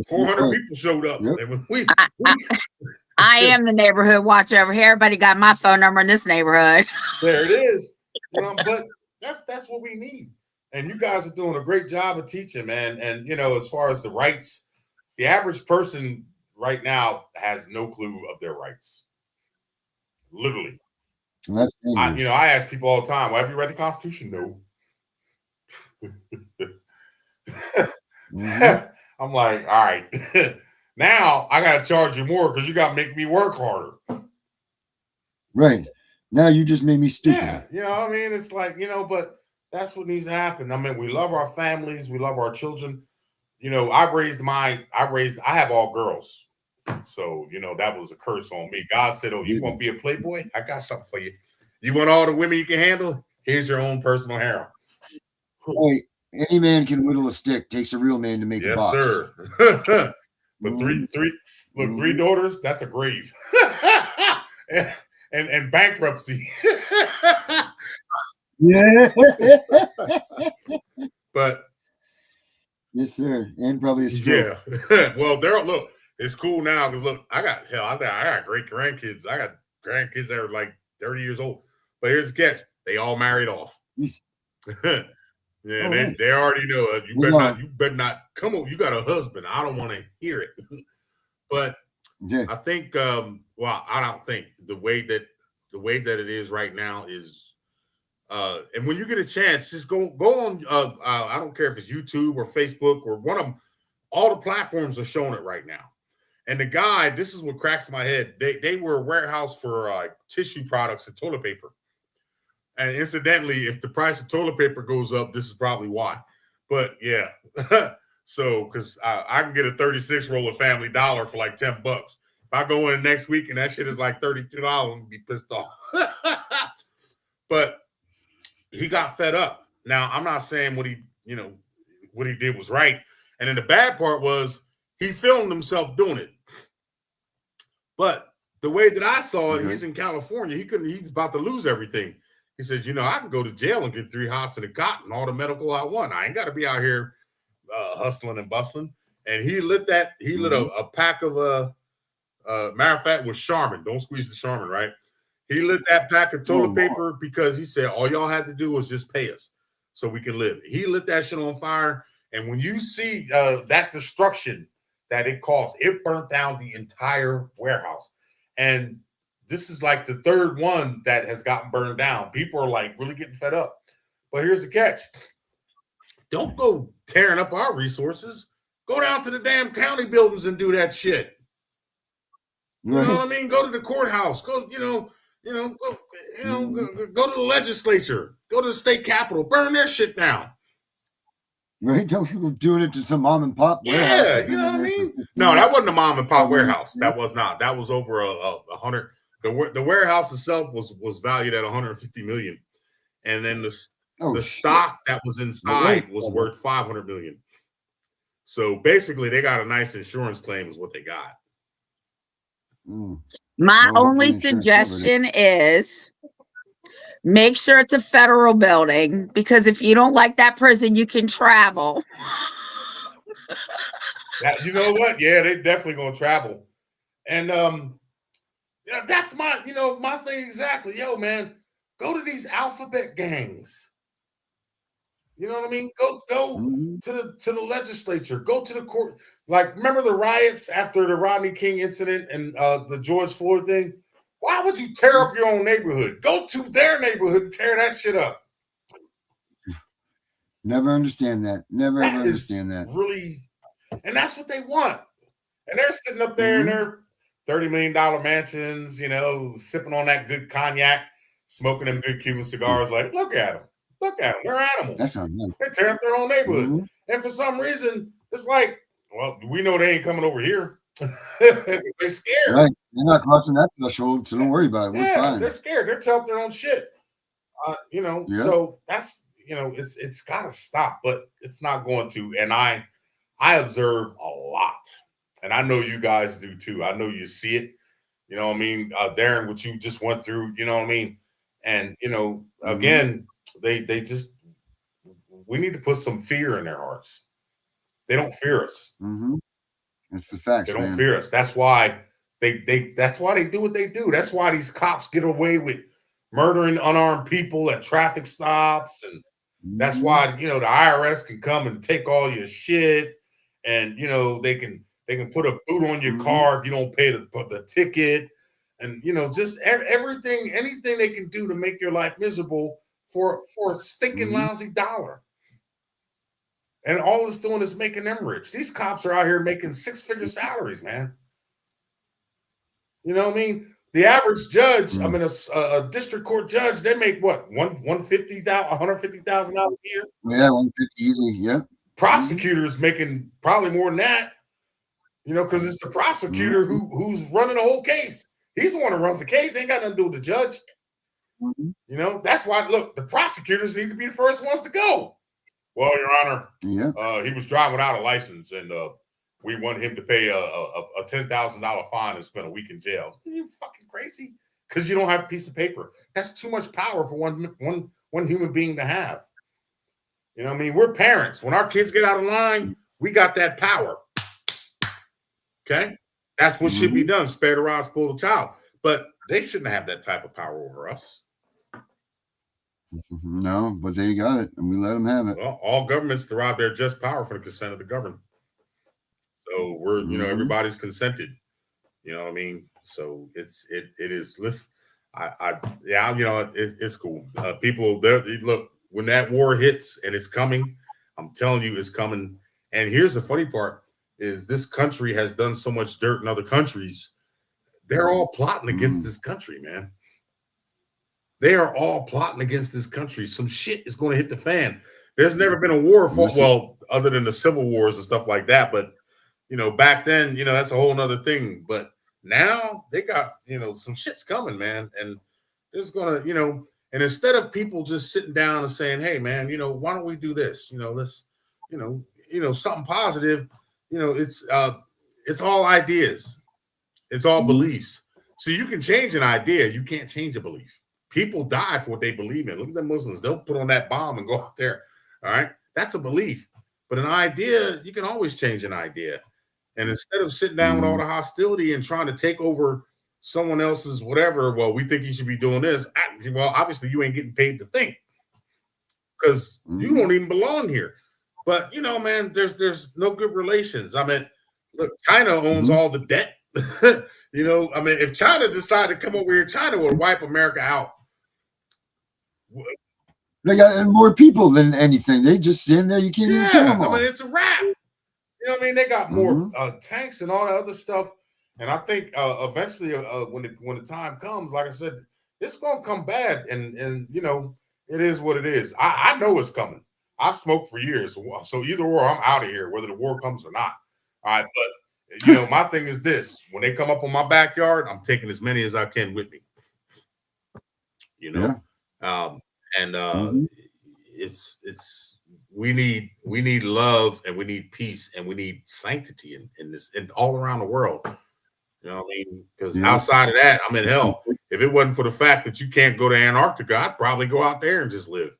[SPEAKER 8] 400 people showed up. Yep.
[SPEAKER 6] I am the neighborhood watcher over here. Everybody got my phone number in this neighborhood.
[SPEAKER 8] There it is. But that's what we need. And you guys are doing a great job of teaching, man. And as far as the rights, the average person right now has no clue of their rights. Literally. I ask people all the time, well, have you read the Constitution? No. I'm like, all right. Now I got to charge you more because you got to make me work harder.
[SPEAKER 7] Right. Now you just made me stupid.
[SPEAKER 8] Yeah. You know what I mean? It's like, but that's what needs to happen. I mean, we love our families. We love our children. I have all girls. So, that was a curse on me. God said, oh, you want to be a playboy? I got something for you. You want all the women you can handle? Here's your own personal harem.
[SPEAKER 7] Hey, any man can whittle a stick. Takes a real man to make a box.
[SPEAKER 8] Yes, sir. But three daughters, that's a grave. and bankruptcy.
[SPEAKER 7] Yeah.
[SPEAKER 8] But
[SPEAKER 7] yes, sir. And probably a stroke.
[SPEAKER 8] Yeah. Well, look, it's cool now because look, I got great grandkids. I got grandkids that are like 30 years old. But here's the catch: they all married off. Yeah, they already know it. You better not come on. You got a husband. I don't want to hear it. But I think, I don't think the way that it is right now is, and when you get a chance, just go on. I don't care if it's YouTube or Facebook or one of them. All the platforms are showing it right now. And the guy, this is what cracks my head. They were a warehouse for tissue products and toilet paper. And incidentally, if the price of toilet paper goes up, this is probably why. But yeah, so because I can get a 36 roll of Family Dollar for like $10. If I go in next week and that shit is like $32, I'm gonna be pissed off. But he got fed up. Now, I'm not saying what he did was right. And then the bad part was he filmed himself doing it. But the way that I saw it, he's in California. He was about to lose everything. He said, I can go to jail and get 3 hots and a cot and all the medical I want. I ain't got to be out here hustling and bustling. And he lit a pack of matter of fact, was Charmin. Don't squeeze the Charmin, right? He lit that pack of toilet paper because he said all y'all had to do was just pay us so we can live. He lit that shit on fire. And when you see that destruction that it caused, it burnt down the entire warehouse. And this is like the 3rd one that has gotten burned down. People are like really getting fed up. But here's the catch. Don't go tearing up our resources. Go down to the damn county buildings and do that shit. You know what I mean? Go to the courthouse. Go to the legislature. Go to the state capitol. Burn their shit down.
[SPEAKER 7] Right? Don't people doing it to some mom and pop warehouse?
[SPEAKER 8] Yeah, you know what I mean? No, that wasn't a mom and pop warehouse. That was not. That was over 100. The warehouse itself was valued at 150 million, and then the stock that was inside was worth 500 million. So basically, they got a nice insurance claim, is what they got.
[SPEAKER 6] My only suggestion is make sure it's a federal building, because if you don't like that prison, you can travel.
[SPEAKER 8] You know what? Yeah, they definitely gonna travel, and that's my my thing exactly. Yo, man, go to these alphabet gangs. You know what I mean? Go to the legislature. Go to the court. Like, remember the riots after the Rodney King incident and the George Floyd thing? Why would you tear up your own neighborhood? Go to their neighborhood and tear that shit up.
[SPEAKER 7] Never understand that. Never ever understand that.
[SPEAKER 8] Really, and that's what they want. And they're sitting up there in their $30 million mansions, sipping on that good cognac, smoking them good Cuban cigars. Like, look at them. Look at them. They're animals.
[SPEAKER 7] That's not nice.
[SPEAKER 8] They tear up their own neighborhood. And for some reason, it's like, well, we know they ain't coming over here. They're scared.
[SPEAKER 7] Right. They're not crossing that threshold, so don't worry about it. We're fine.
[SPEAKER 8] They're scared. They're tearing up their own shit. So that's, it's got to stop, but it's not going to. And I observe a lot. And I know you guys do too. I know you see it. You know what I mean? Darren, what you just went through, you know what I mean? And, again, they just, we need to put some fear in their hearts. They don't fear us.
[SPEAKER 7] It's the fact.
[SPEAKER 8] They don't fear us. That's why that's why they do what they do. That's why these cops get away with murdering unarmed people at traffic stops. And that's why, the IRS can come and take all your shit. And, they can put a boot on your car if you don't pay the ticket. And, just everything, anything they can do to make your life miserable for a stinking lousy dollar. And all it's doing is making them rich. These cops are out here making 6-figure salaries, man. You know what I mean? The average judge, I mean, a district court judge, they make what, $150,000 a year?
[SPEAKER 7] Yeah, 150 easy. Yeah.
[SPEAKER 8] Prosecutors making probably more than that. Because it's the prosecutor who's running the whole case. He's the one who runs the case. Ain't got nothing to do with the judge. That's why, look, the prosecutors need to be the first ones to go. Well, Your Honor, he was driving without a license, and we want him to pay a $10,000 fine and spend a week in jail. Are you fucking crazy? Because you don't have a piece of paper. That's too much power for one human being to have. You know what I mean? We're parents. When our kids get out of line, we got that power. Okay? That's what should be done. Spare the rod, spoil the child. But they shouldn't have that type of power over us.
[SPEAKER 7] No, but they got it, and we let them have it.
[SPEAKER 8] Well, all governments derive their just power from the consent of the governed. So we're, everybody's consented. You know what I mean? So it is. Listen, it's cool. People, look, when that war hits, and it's coming, I'm telling you, it's coming. And here's the funny part: is this country has done so much dirt in other countries. They're all plotting against this country, man. They are all plotting against this country. Some shit is going to hit the fan. There's never been a war fought, well, other than the civil wars and stuff like that. But, you know, back then, you know, that's a whole nother thing. But now they got, you know, some shit's coming, man. And there's going to, you know, and instead of people just sitting down and saying, hey, man, you know, why don't we do this? You know, let's, you know, something positive. You know, it's all ideas. It's all beliefs. So you can change an idea. You can't change a belief. People die for what they believe in. Look at the Muslims. They'll put on that bomb and go out there. All right. That's a belief. But an idea, you can always change an idea. And instead of sitting down with all the hostility and trying to take over someone else's whatever, well, we think you should be doing this. Well, obviously you ain't getting paid to think because you don't even belong here. But, you know, man, there's no good relations. I mean, look, China owns all the debt. You know, I mean, if China decided to come over here, China would wipe America out.
[SPEAKER 7] They got more people than anything. They just stand there. You can't even kill them all.
[SPEAKER 8] I mean, it's a wrap. You know what I mean? They got more tanks and all that other stuff. And I think eventually, when the time comes, like I said, it's gonna come bad. And you know, it is what it is. I know it's coming. I've smoked for years, so either or, I'm out of here, whether the war comes or not. All right, but you know, my thing is this: when they come up on my backyard, I'm taking as many as I can with me. You know, it's we need love and we need peace and we need sanctity in this and all around the world. You know what I mean? Because outside of that, I'm in hell. If it wasn't for the fact that you can't go to Antarctica, I'd probably go out there and just live.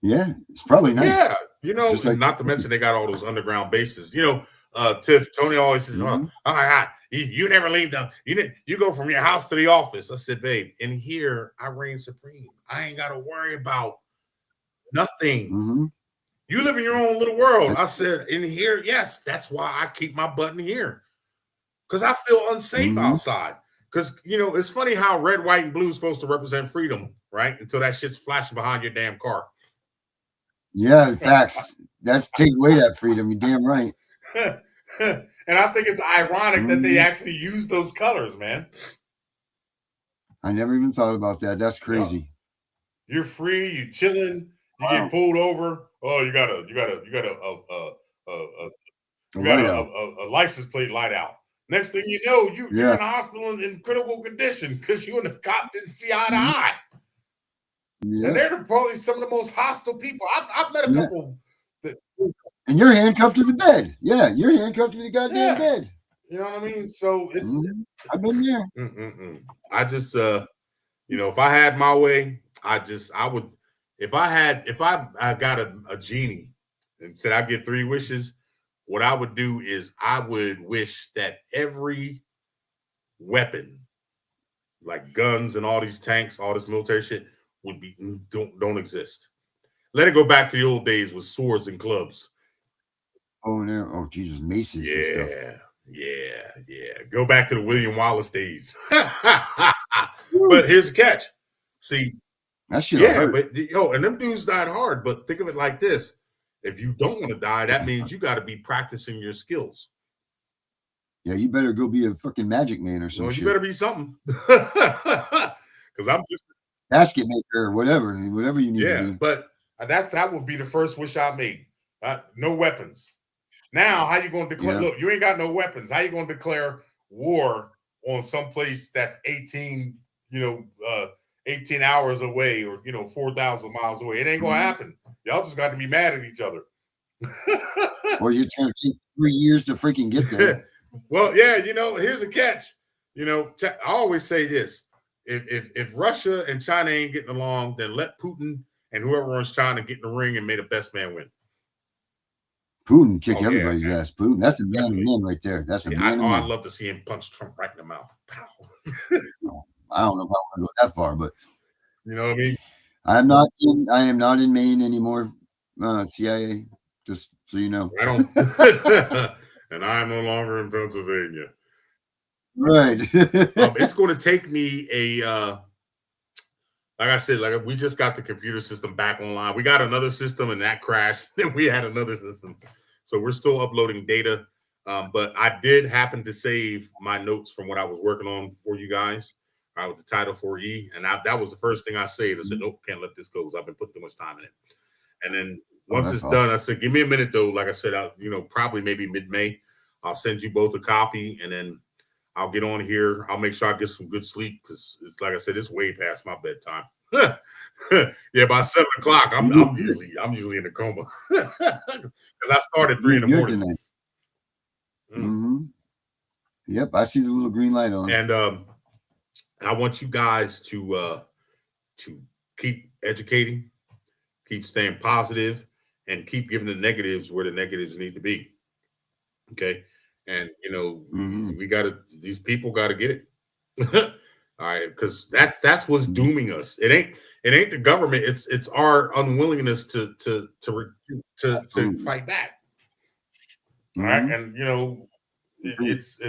[SPEAKER 7] Yeah, it's probably nice.
[SPEAKER 8] Yeah, you know, like not to mention they got all those underground bases. You know, Tiff, Tony always says, "Oh my God, you never leave you go from your house to the office." I said, "Babe, in here I reign supreme. I ain't got to worry about nothing. You live in your own little world." I said, "In here, yes, that's why I keep my butt in here because I feel unsafe outside." Because you know, it's funny how red, white, and blue is supposed to represent freedom, right? Until that shit's flashing behind your damn car.
[SPEAKER 7] Yeah, facts. That's take away that freedom. You're damn right.
[SPEAKER 8] And I think it's ironic that they actually use those colors, man.
[SPEAKER 7] I never even thought about that. That's crazy.
[SPEAKER 8] You're free. You chilling. You get pulled over. Oh, you got a license plate light out. Next thing you know, you're in the hospital in critical condition because you and the cop didn't see eye to eye. And they're probably some of the most hostile people. I've met a couple.
[SPEAKER 7] And you're handcuffed to the bed. Yeah, you're handcuffed to the goddamn bed.
[SPEAKER 8] You know what I mean? So it's.
[SPEAKER 7] I've been there.
[SPEAKER 8] I just, you know, if I had my way, I would. If I got a genie and said I get 3 wishes, what I would do is I would wish that every weapon, like guns and all these tanks, all this military shit, would be don't exist. Let it go back to the old days with swords and clubs.
[SPEAKER 7] Oh no! Oh Jesus, maces and stuff.
[SPEAKER 8] Yeah. Go back to the William Wallace days. But here's the catch. See,
[SPEAKER 7] that shit hurt.
[SPEAKER 8] But and them dudes died hard. But think of it like this: if you don't want to die, that means you got to be practicing your skills.
[SPEAKER 7] Yeah, you better go be a fucking magic man or something.
[SPEAKER 8] Well, you better be something. Because I'm just
[SPEAKER 7] basket maker or whatever you need to do.
[SPEAKER 8] But that would be the first wish I made. No weapons. Now, how you going to declare? Look, you ain't got no weapons. How you going to declare war on some place that's 18 hours away or 4,000 miles away? It ain't gonna happen. Y'all just got to be mad at each other.
[SPEAKER 7] Or you're trying to take 3 years to freaking get there.
[SPEAKER 8] Well, yeah, here's a catch. I always say this: if Russia and China ain't getting along, then let Putin and whoever runs China get in the ring and may the best man win.
[SPEAKER 7] Putin kick everybody's ass. Putin, that's a man right there. That's a man.
[SPEAKER 8] I'd love to see him punch Trump right in the mouth. Pow.
[SPEAKER 7] I don't know if I want to go that far, but
[SPEAKER 8] you know what I mean.
[SPEAKER 7] I am not in Maine anymore. CIA, just so you know.
[SPEAKER 8] I don't. And I'm no longer in Pennsylvania.
[SPEAKER 7] Right.
[SPEAKER 8] It's going to take me like I said, we just got the computer system back online. We got another system and that crashed. Then we had another system. So we're still uploading data. But I did happen to save my notes from what I was working on for you guys. With the Title 4E, and that was the first thing I saved. I said, nope, can't let this go because I've been putting too much time in it. And then once it's done, I said, give me a minute though. Like I said, probably maybe mid-May, I'll send you both a copy, and then I'll get on here. I'll make sure I get some good sleep because it's like I said, it's way past my bedtime. Yeah, by 7 o'clock, I'm usually in a coma because I started 3 in the morning.
[SPEAKER 7] Yep, I see the little green light on.
[SPEAKER 8] And I want you guys to keep educating, keep staying positive, and keep giving the negatives where the negatives need to be. Okay, and these people got to get it. All right, because that's what's dooming us. It ain't the government. It's our unwillingness to fight back. All right, and it's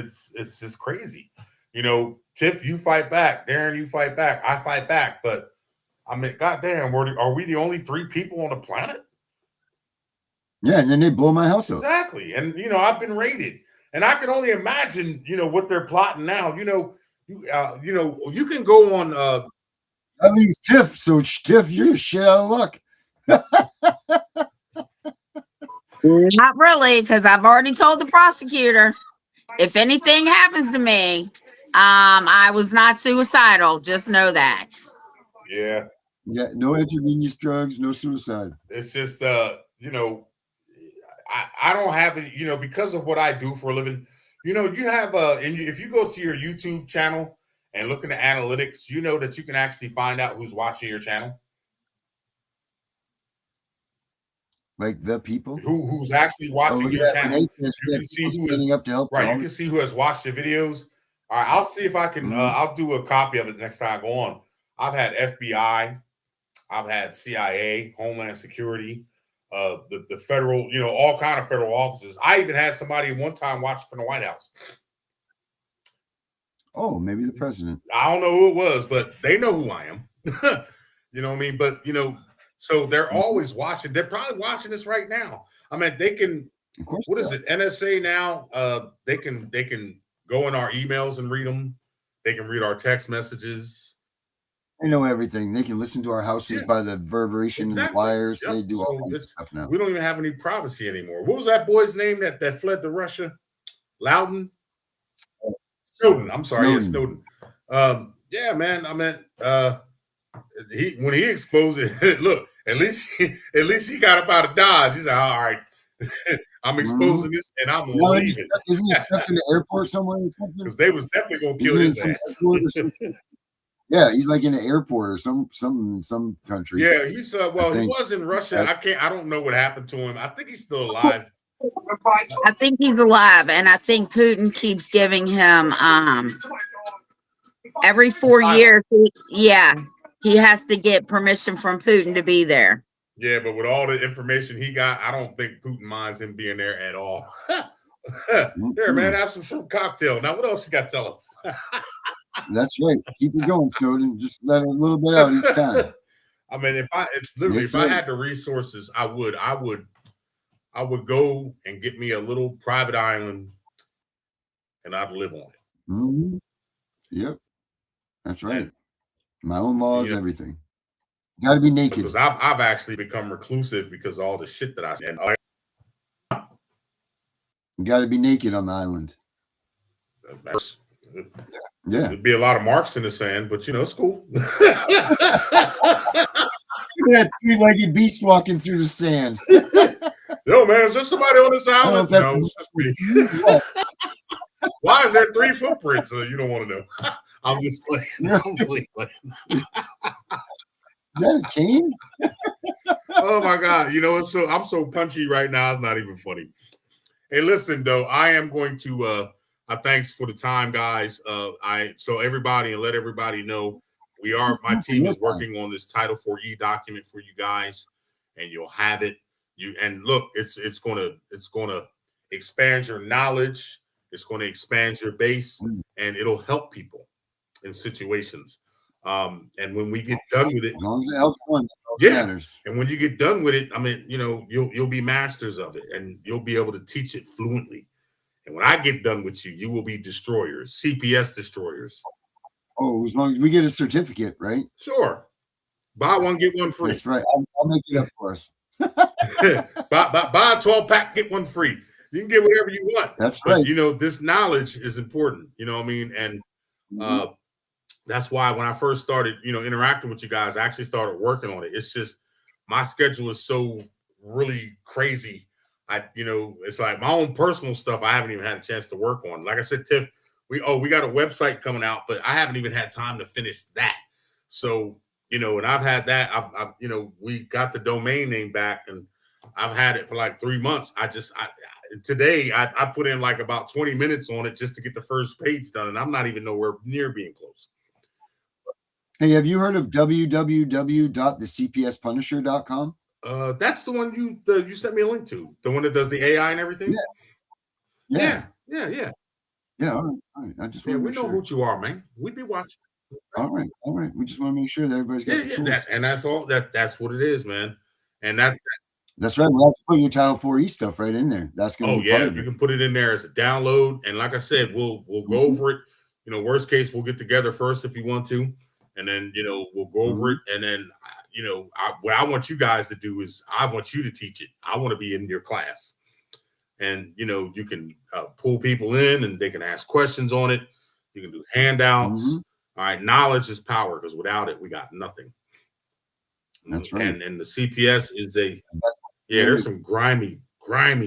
[SPEAKER 8] just crazy. Tiff, you fight back. Darren, you fight back. I fight back. But I mean, goddamn, are we the only 3 people on the planet?
[SPEAKER 7] Yeah, and then they blow my house up.
[SPEAKER 8] Exactly. And I've been raided, and I can only imagine what they're plotting now. You can go on.
[SPEAKER 7] I think it's Tiff. So Tiff, you're shit out of luck.
[SPEAKER 6] Not really, because I've already told the prosecutor if anything happens to me, I was not suicidal. Just know that.
[SPEAKER 8] Yeah.
[SPEAKER 7] Yeah. No intravenous drugs. No suicide.
[SPEAKER 8] It's just I don't have it. Because of what I do for a living. You have if you go to your YouTube channel and look in the analytics, that you can actually find out who's watching your channel.
[SPEAKER 7] Like the people
[SPEAKER 8] who's actually watching your channel. You can see who is
[SPEAKER 7] up to help.
[SPEAKER 8] Right, you can see who has watched your videos. All right, I'll see if I can. I'll do a copy of it next time I go on. I've had FBI, I've had CIA, Homeland Security, the federal, all kind of federal offices. I even had somebody one time watch from the White House.
[SPEAKER 7] Oh, maybe the president.
[SPEAKER 8] I don't know who it was, but they know who I am. You know what I mean? But so they're always watching. They're probably watching this right now. I mean, they can.
[SPEAKER 7] Of course.
[SPEAKER 8] What is it? NSA now. They can go in our emails and read them. They can read our text messages.
[SPEAKER 7] They know everything. They can listen to our houses by the reverberation and the wires. Yep. They do all kinds of stuff now.
[SPEAKER 8] We don't even have any privacy anymore. What was that boy's name that fled to Russia? Loudon? Snowden. I'm sorry.
[SPEAKER 7] Snowden.
[SPEAKER 8] Yeah, Snowden. Yeah, man. I meant when he exposed it, look, at least he got up out of Dodge. He's like, all right, I'm exposing this and I'm leaving.
[SPEAKER 7] Isn't he stuck in the airport somewhere or something?
[SPEAKER 8] Because they was definitely gonna kill his ass.
[SPEAKER 7] Yeah, he's like in an airport or some country.
[SPEAKER 8] Yeah, he's he was in Russia. I don't know what happened to him. I think he's still alive.
[SPEAKER 6] I think he's alive, and I think Putin keeps giving him every 4 years. He has to get permission from Putin to be there.
[SPEAKER 8] Yeah, but with all the information he got, I don't think Putin minds him being there at all. There, man, have some shrimp cocktail. Now, what else you got to tell us?
[SPEAKER 7] That's right. Keep it going, Snowden. Just let it a little bit out each time.
[SPEAKER 8] I mean, if I had the resources, I would go and get me a little private island, and I'd live on it.
[SPEAKER 7] Mm-hmm. Yep, that's right. And, my own laws, everything. Got to be naked.
[SPEAKER 8] Because I've actually become reclusive because of all the shit that I said.
[SPEAKER 7] You got to be naked on the island. Yeah,
[SPEAKER 8] there'd be a lot of marks in the sand, but it's cool.
[SPEAKER 7] That three-legged beast walking through the sand.
[SPEAKER 8] Yo, man, is there somebody on this island? No, it's just me. Why is there 3 footprints? You don't want to know. I'm just playing. I'm playing.
[SPEAKER 7] Is that a cane?
[SPEAKER 8] Oh my God! I'm so punchy right now. It's not even funny. Hey, listen though, I am going to. Thanks for the time, guys. So everybody and let everybody know my team is working on this Title 4E document for you guys, and you'll have it. And look, it's gonna expand your knowledge. It's going to expand your base, and it'll help people in situations. And when we get done with it,
[SPEAKER 7] as long as it helps one, that's all that matters.
[SPEAKER 8] And when you get done with it, I mean, you know, you'll be masters of it, and you'll be able to teach it fluently. And when I get done with you, you will be destroyers, CPS destroyers.
[SPEAKER 7] Oh, as long as we get a certificate, right?
[SPEAKER 8] Sure. Buy one, get one free.
[SPEAKER 7] That's right. I'll make it up for us.
[SPEAKER 8] buy a 12-pack, get one free. You can get whatever you want.
[SPEAKER 7] That's right.
[SPEAKER 8] But, you know, this knowledge is important. You know what I mean? And that's why when I first started, you know, interacting with you guys, I actually started working on it. It's just my schedule is so really crazy. You know, it's like my own personal stuff I haven't even had a chance to work on. Like I said, Tiff, we got a website coming out, but I haven't even had time to finish that. So, you know, and I've had that. I've you know, we got the domain name back, and I've had it for like 3 months. Today I put in like about 20 minutes on it just to get the first page done, and I'm not even nowhere near being close.
[SPEAKER 7] Hey, have you heard of www.thecpspunisher.com?
[SPEAKER 8] That's the one you sent me a link to, the one that does the AI and everything. Yeah.
[SPEAKER 7] Yeah. All right. I just
[SPEAKER 8] we know who you are, man. We'd be watching.
[SPEAKER 7] All right. We just want to make sure that everybody's got the tools.
[SPEAKER 8] And that's all. That's what it is, man. And
[SPEAKER 7] that's right. We'll have to put your Title 4E stuff right in there. That's going to be part of it.
[SPEAKER 8] You can put it in there as a download. And like I said, we'll go over it. You know, worst case, we'll get together first if you want to, and then you know we'll go over it, and then you know what I want you guys to do is I want you to teach it. I want to be in your class, and you know you can pull people in, and they can ask questions on it. You can do handouts. All right, knowledge is power, because without it, we got nothing.
[SPEAKER 7] That's right.
[SPEAKER 8] And the CPS is there's some grimy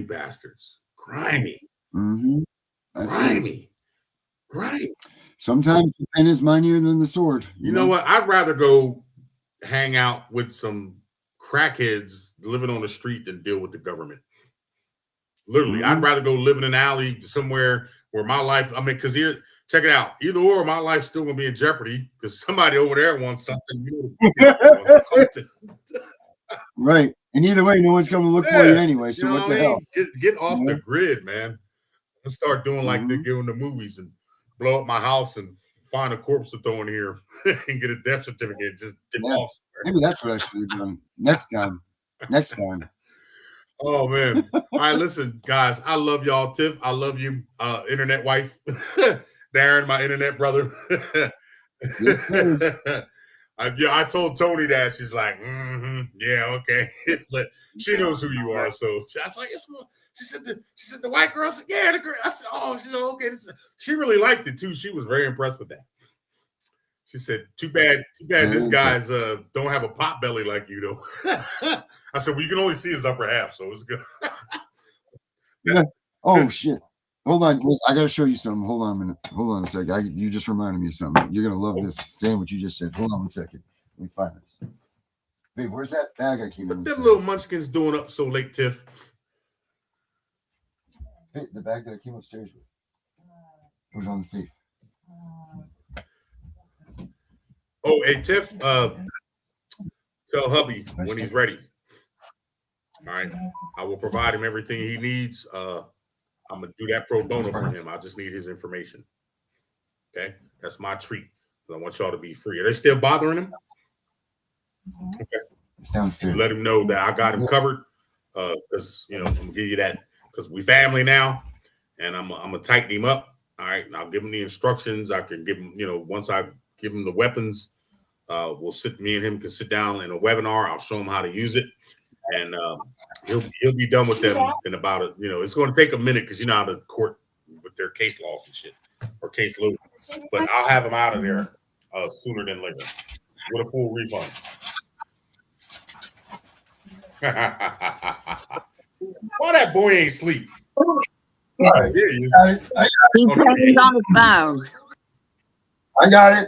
[SPEAKER 8] bastards. Grimy. Grimy.
[SPEAKER 7] Sometimes the pen is mightier than the sword.
[SPEAKER 8] You know what? I'd rather go hang out with some crackheads living on the street than deal with the government. Literally, I'd rather go live in an alley somewhere where my life, I mean, because here, check it out. Either or, my life's still going to be in jeopardy because somebody over there wants something.
[SPEAKER 7] Right. And either way, no one's going to look for you anyway. So what the hell?
[SPEAKER 8] Get off the grid, man. Let's start doing like they're doing the movies and blow up my house and find a corpse to throw in here and get a death certificate. Just get off.
[SPEAKER 7] Maybe that's what I should have done next time.
[SPEAKER 8] Oh man. All right, listen, guys. I love y'all. Tiff, I love you. Internet wife. Darren, my internet brother. I told Tony that. She's like, yeah, okay. But she knows who you are. So I was like, she said the white girl. I said, yeah, the girl. I said, oh, she's okay. She really liked it too. She was very impressed with that. She said, too bad this guy's don't have a pot belly like you do. I said, well, you can only see his upper half, so it's good.
[SPEAKER 7] Yeah. Oh shit. Hold on. I gotta show you something. Hold on a minute. Hold on a second. You just reminded me of something. You're gonna love this. Saying what you just said. Hold on 1 second. Let me find this. Babe, where's that bag I came in?
[SPEAKER 8] What them little munchkins doing up so late, Tiff?
[SPEAKER 7] Hey, the bag that I came upstairs with. It was on the safe.
[SPEAKER 8] Oh, hey Tiff, tell hubby when he's ready. All right. I will provide him everything he needs. I'm gonna do that pro bono for him. I just need his information. Okay, that's my treat. I want y'all to be free. Are they still bothering him? Okay,
[SPEAKER 7] it's downstairs.
[SPEAKER 8] Let him know that I got him covered. Because I'm gonna give you that because we family now, and I'm gonna tighten him up. All right, and I'll give him the instructions. I can give him, once I give him the weapons, me and him can sit down in a webinar. I'll show him how to use it. And he'll be done with them in about it's going to take a minute because you know how the court with their case laws and shit or case load. But I'll have him out of there sooner than later with a full refund. Why that boy ain't sleep?
[SPEAKER 7] Right.
[SPEAKER 6] He's on his phone.
[SPEAKER 7] I got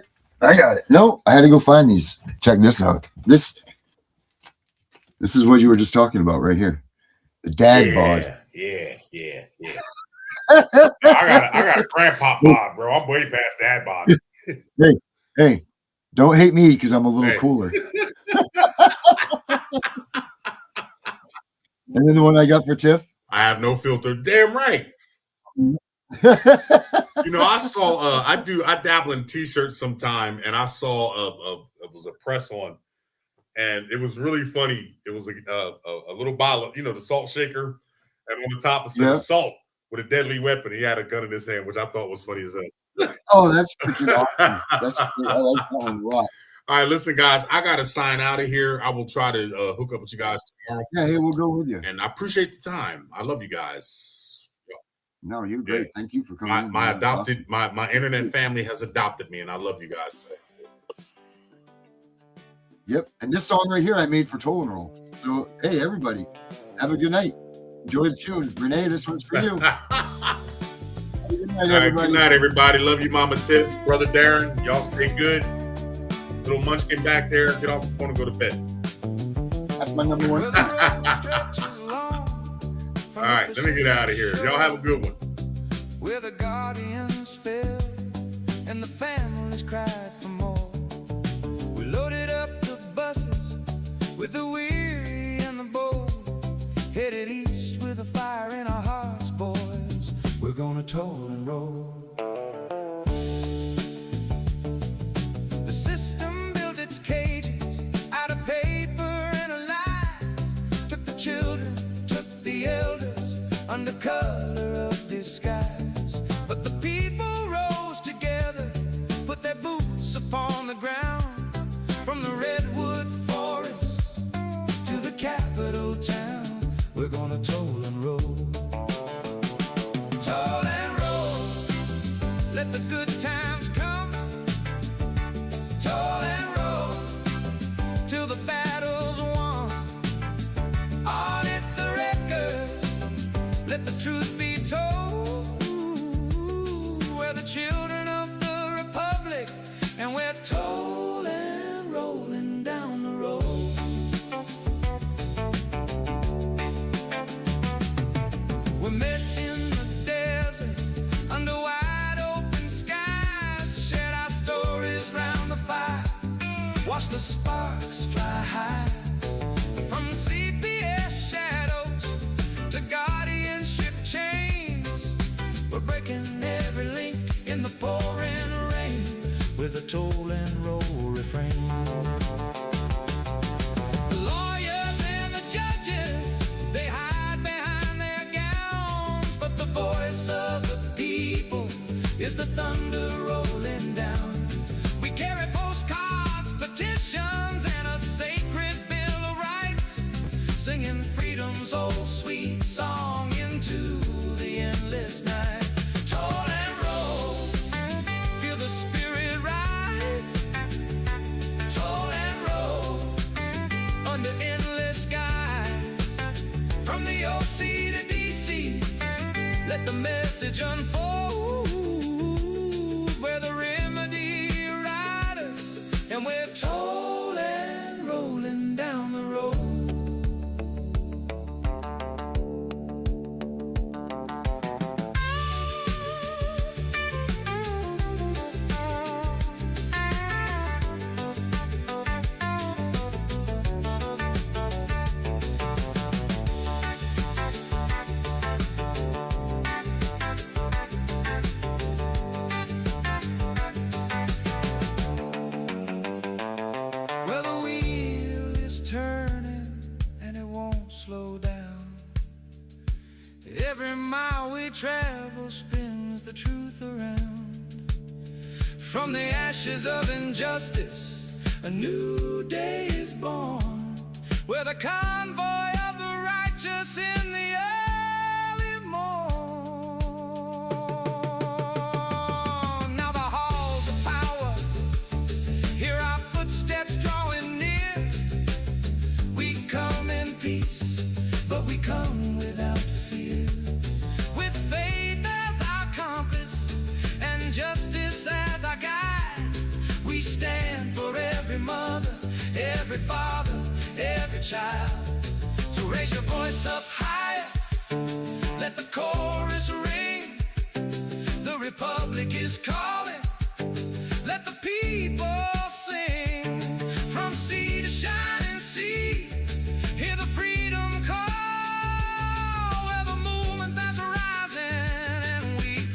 [SPEAKER 7] it. No, I had to go find these. Check this out. This is what you were just talking about right here. The dad bod.
[SPEAKER 8] Yeah. I got a grandpa bod, bro. I'm way past dad bod.
[SPEAKER 7] Hey, don't hate me because I'm a little cooler. And then the one I got for Tiff.
[SPEAKER 8] I have no filter. Damn right. You know, I saw I dabble in t-shirts sometime, and I saw it was a press on, and it was really funny. It was a little bottle of, you know, the salt shaker, and on the top it said
[SPEAKER 7] Yeah.
[SPEAKER 8] assault with a deadly weapon. He had a gun in his hand, which I thought was funny as hell.
[SPEAKER 7] Oh, that's freaking awesome. That's great. I like that one a lot.
[SPEAKER 8] All right, listen, guys, I got to sign out of here. I will try to hook up with you guys tomorrow.
[SPEAKER 7] Yeah, hey, we'll go with you.
[SPEAKER 8] And I appreciate the time. I love you guys.
[SPEAKER 7] No, you're great.
[SPEAKER 8] Yeah.
[SPEAKER 7] Thank you for coming.
[SPEAKER 8] My
[SPEAKER 7] That was
[SPEAKER 8] adopted
[SPEAKER 7] awesome.
[SPEAKER 8] my internet family has adopted me, and I love you guys.
[SPEAKER 7] Yep. And this song right here I made for Toll and Roll. So hey, everybody, have a good night. Enjoy the tune. Renee, this one's for you. Good night,
[SPEAKER 8] All right,
[SPEAKER 7] everybody.
[SPEAKER 8] good night, everybody. Love you, Mama Tiff, Brother Darren. Y'all stay good. Little munchkin back there. Get off the phone and go to bed.
[SPEAKER 7] That's my number one.
[SPEAKER 8] All right, let me get out of here. Y'all have a good one.
[SPEAKER 5] Where the guardians fell and the families cried for more. We loaded up the buses with the weary and the bold, headed east with a fire in our hearts, boys. We're gonna toll and roll. The system built its cages out of paper and lies, took the children, took the elders under color of disguise. But the people rose together, put their boots upon the ground, from the redwood forest to the capital town. We're gonna toll and roll. Toll and roll, let the good times come. Toll and roll, till the battle's won. Audit the records, let the truth be told. We're the children of the Republic, and we're tolling, rolling down the road. We met in the desert, under wide open skies, shared our stories round the fire, watched the sparks fly high. From CPS shadows to guardianship chains, we're breaking every link in the pouring rain with a toll and roll refrain. The lawyers and the judges, they hide behind their gowns, but the voice of the people is the thunder rolling down. We carry postcards, petitions, and a sacred bill of rights, singing freedom's old sweet song into the endless night. Toll and roll, feel the spirit rise. Toll and roll, under endless skies. From the OC to DC, let the message unfold. We're the remedy riders, and we're tolling, rolling down the road. Well, the wheel is turning and it won't slow down. Every mile we travel spins the truth around. From the ashes of injustice, a new day is born, where the convoy of the righteous in the early morn. Now the halls of power, hear our footsteps drawing near. We come in peace, but we come without fear. With faith as our compass and justice as our guide, we stand for every mother, every father, every child. So raise your voice up higher, let the chorus ring. The Republic is calling, let the people sing. From sea to shining sea, hear the freedom call. We're the movement that's rising, and we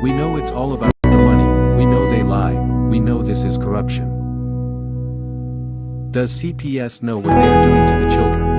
[SPEAKER 3] We know it's all about the money. We know they lie. We know this is corruption. Does CPS know what they are doing to the children?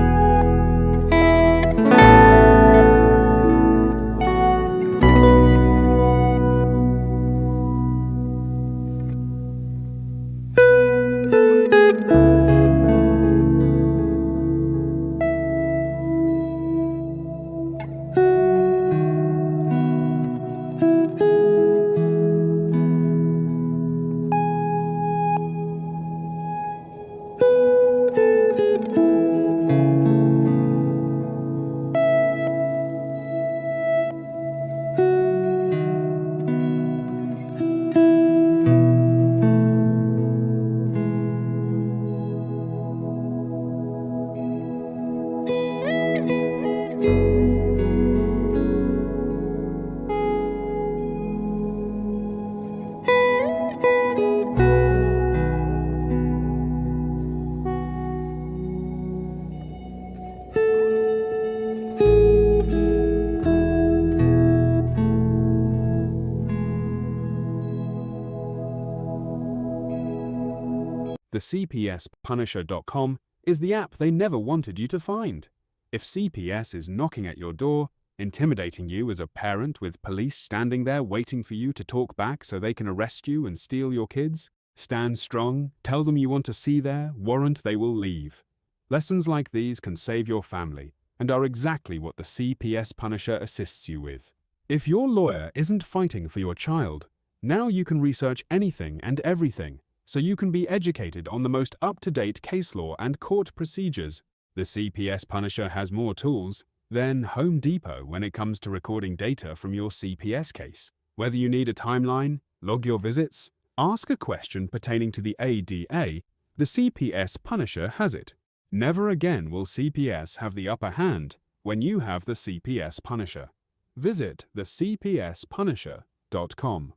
[SPEAKER 9] The CPSPunisher.com is the app they never wanted you to find. If CPS is knocking at your door, intimidating you as a parent with police standing there waiting for you to talk back so they can arrest you and steal your kids, stand strong, tell them you want to see their warrant, they will leave. Lessons like these can save your family and are exactly what the CPS Punisher assists you with. If your lawyer isn't fighting for your child, now you can research anything and everything, so you can be educated on the most up-to-date case law and court procedures. The CPS Punisher has more tools than Home Depot when it comes to recording data from your CPS case. Whether you need a timeline, log your visits, ask a question pertaining to the ADA, the CPS Punisher has it. Never again will CPS have the upper hand when you have the CPS Punisher. Visit the CPSPunisher.com.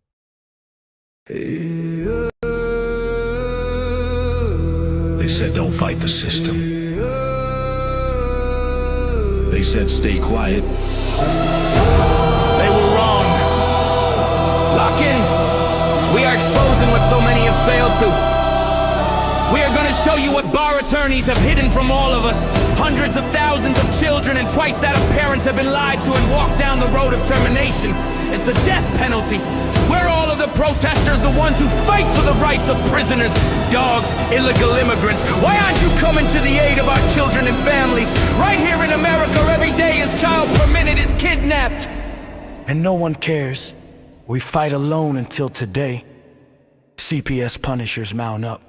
[SPEAKER 10] They said don't fight the system. They said stay quiet.
[SPEAKER 4] They were wrong. Lock in. We are exposing what so many have failed to. We are going to show you what bar attorneys have hidden from all of us. Hundreds of thousands of children and twice that of parents have been lied to and walked down the road of termination. It's the death penalty. We're all of the protesters, the ones who fight for the rights of prisoners, dogs, illegal immigrants. Why aren't you coming to the aid of our children and families? Right here in America, every day a child per minute is kidnapped.
[SPEAKER 5] And no one cares. We fight alone until today. CPS Punishers mount up.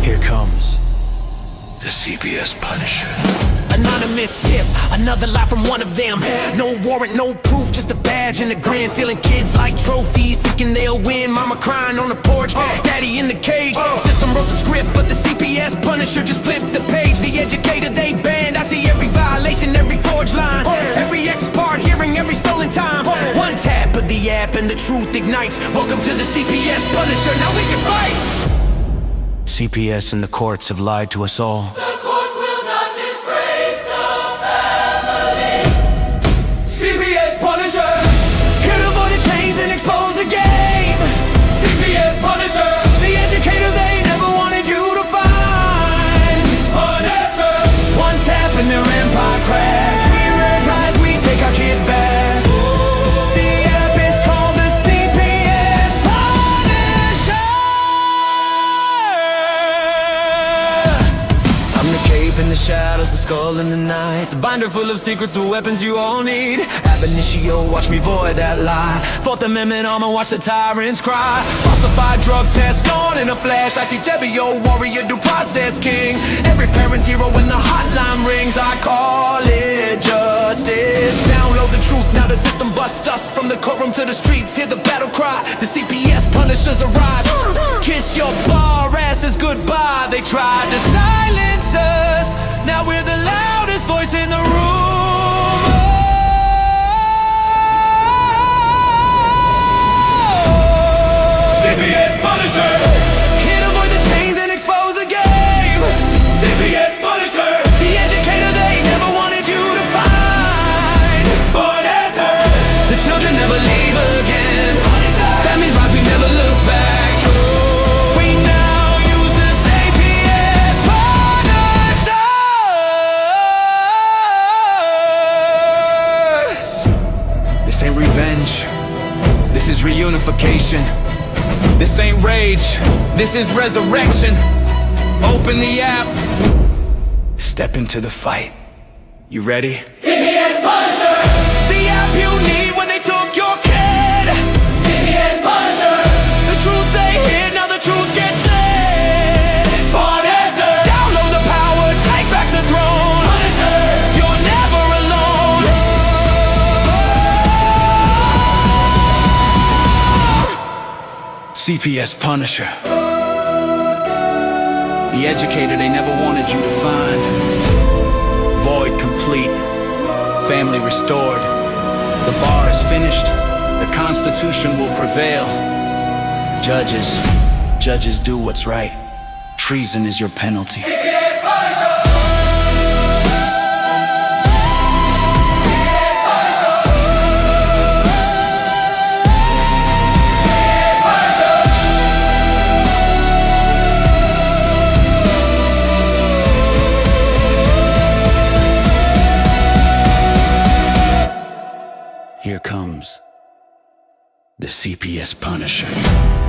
[SPEAKER 5] Here comes the CPS Punisher.
[SPEAKER 4] Anonymous tip, another lie from one of them. No warrant, no proof, just a badge and a grin. Stealing kids like trophies, thinking they'll win. Mama crying on the porch, daddy in the cage. System wrote the script, but the CPS Punisher just flipped the page. The educator they banned, I see every violation, every forged line, every ex-part hearing, every stolen time. One tap of the app and the truth ignites. Welcome to the CPS Punisher, now we can fight.
[SPEAKER 5] CPS and the courts have lied to us all.
[SPEAKER 11] The courts will not disgrace the family.
[SPEAKER 4] CPS Punisher, here to avoid the chains and expose the game. CPS Punisher, the educator they never wanted you to find. Punisher, one tap and their empire cracks. We realize we take our kids back. The app is called the CPS Punisher. I'm the cape in the shadows, the skull in the night, the binder full of secrets and weapons you all need. Ab initio, watch me void that lie. Fourth Amendment armor, watch the tyrants cry. Falsified drug test, gone in a flash. I see Tebio, warrior, due process king. Every parent's hero when the hotline rings. I call it justice. Download the truth, now the system busts us. From the courtroom to the streets, hear the battle cry. The CPS Punishers arrive. Kiss your bar asses goodbye. They tried to silence us, now we're the loudest voice in the room. CPS Punisher, here to avoid the chains and expose the game. CPS Punisher, the educator they never wanted you to find.
[SPEAKER 10] rage. This is resurrection. Open the app. Step into the fight. You ready?
[SPEAKER 11] CPS Punisher!
[SPEAKER 5] The app you need when they took your kid.
[SPEAKER 11] CPS Punisher!
[SPEAKER 5] The truth they hid, now the truth gets lit.
[SPEAKER 11] Punisher!
[SPEAKER 5] Download the power, take back the throne.
[SPEAKER 11] Punisher!
[SPEAKER 5] You're never alone.
[SPEAKER 10] CPS Punisher. The educator they never wanted you to find. Void complete. Family restored. The bar is finished. The Constitution will prevail. Judges do what's right. Treason is your penalty.
[SPEAKER 11] CPS Punisher!
[SPEAKER 10] Here comes the CPS Punisher.